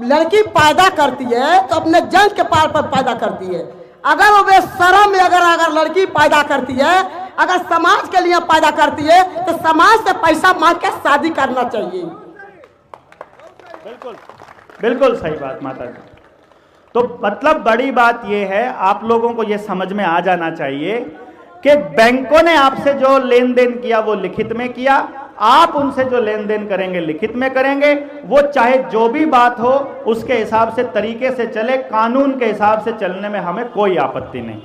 लड़की पैदा करती है तो अपने जन्म के पार पर पैदा करती है। अगर वो बेशर्म में अगर लड़की पैदा करती है, अगर समाज के लिए पैदा करती है तो समाज से पैसा मांग के शादी करना चाहिए। बिल्कुल बिल्कुल सही बात माता जी। तो मतलब बड़ी बात यह है, आप लोगों को यह समझ में आ जाना चाहिए कि बैंकों ने आपसे जो लेन देन किया वो लिखित में किया, आप उनसे जो लेन देन करेंगे लिखित में करेंगे। वो चाहे जो भी बात हो उसके हिसाब से, तरीके से चले, कानून के हिसाब से चलने में हमें कोई आपत्ति नहीं।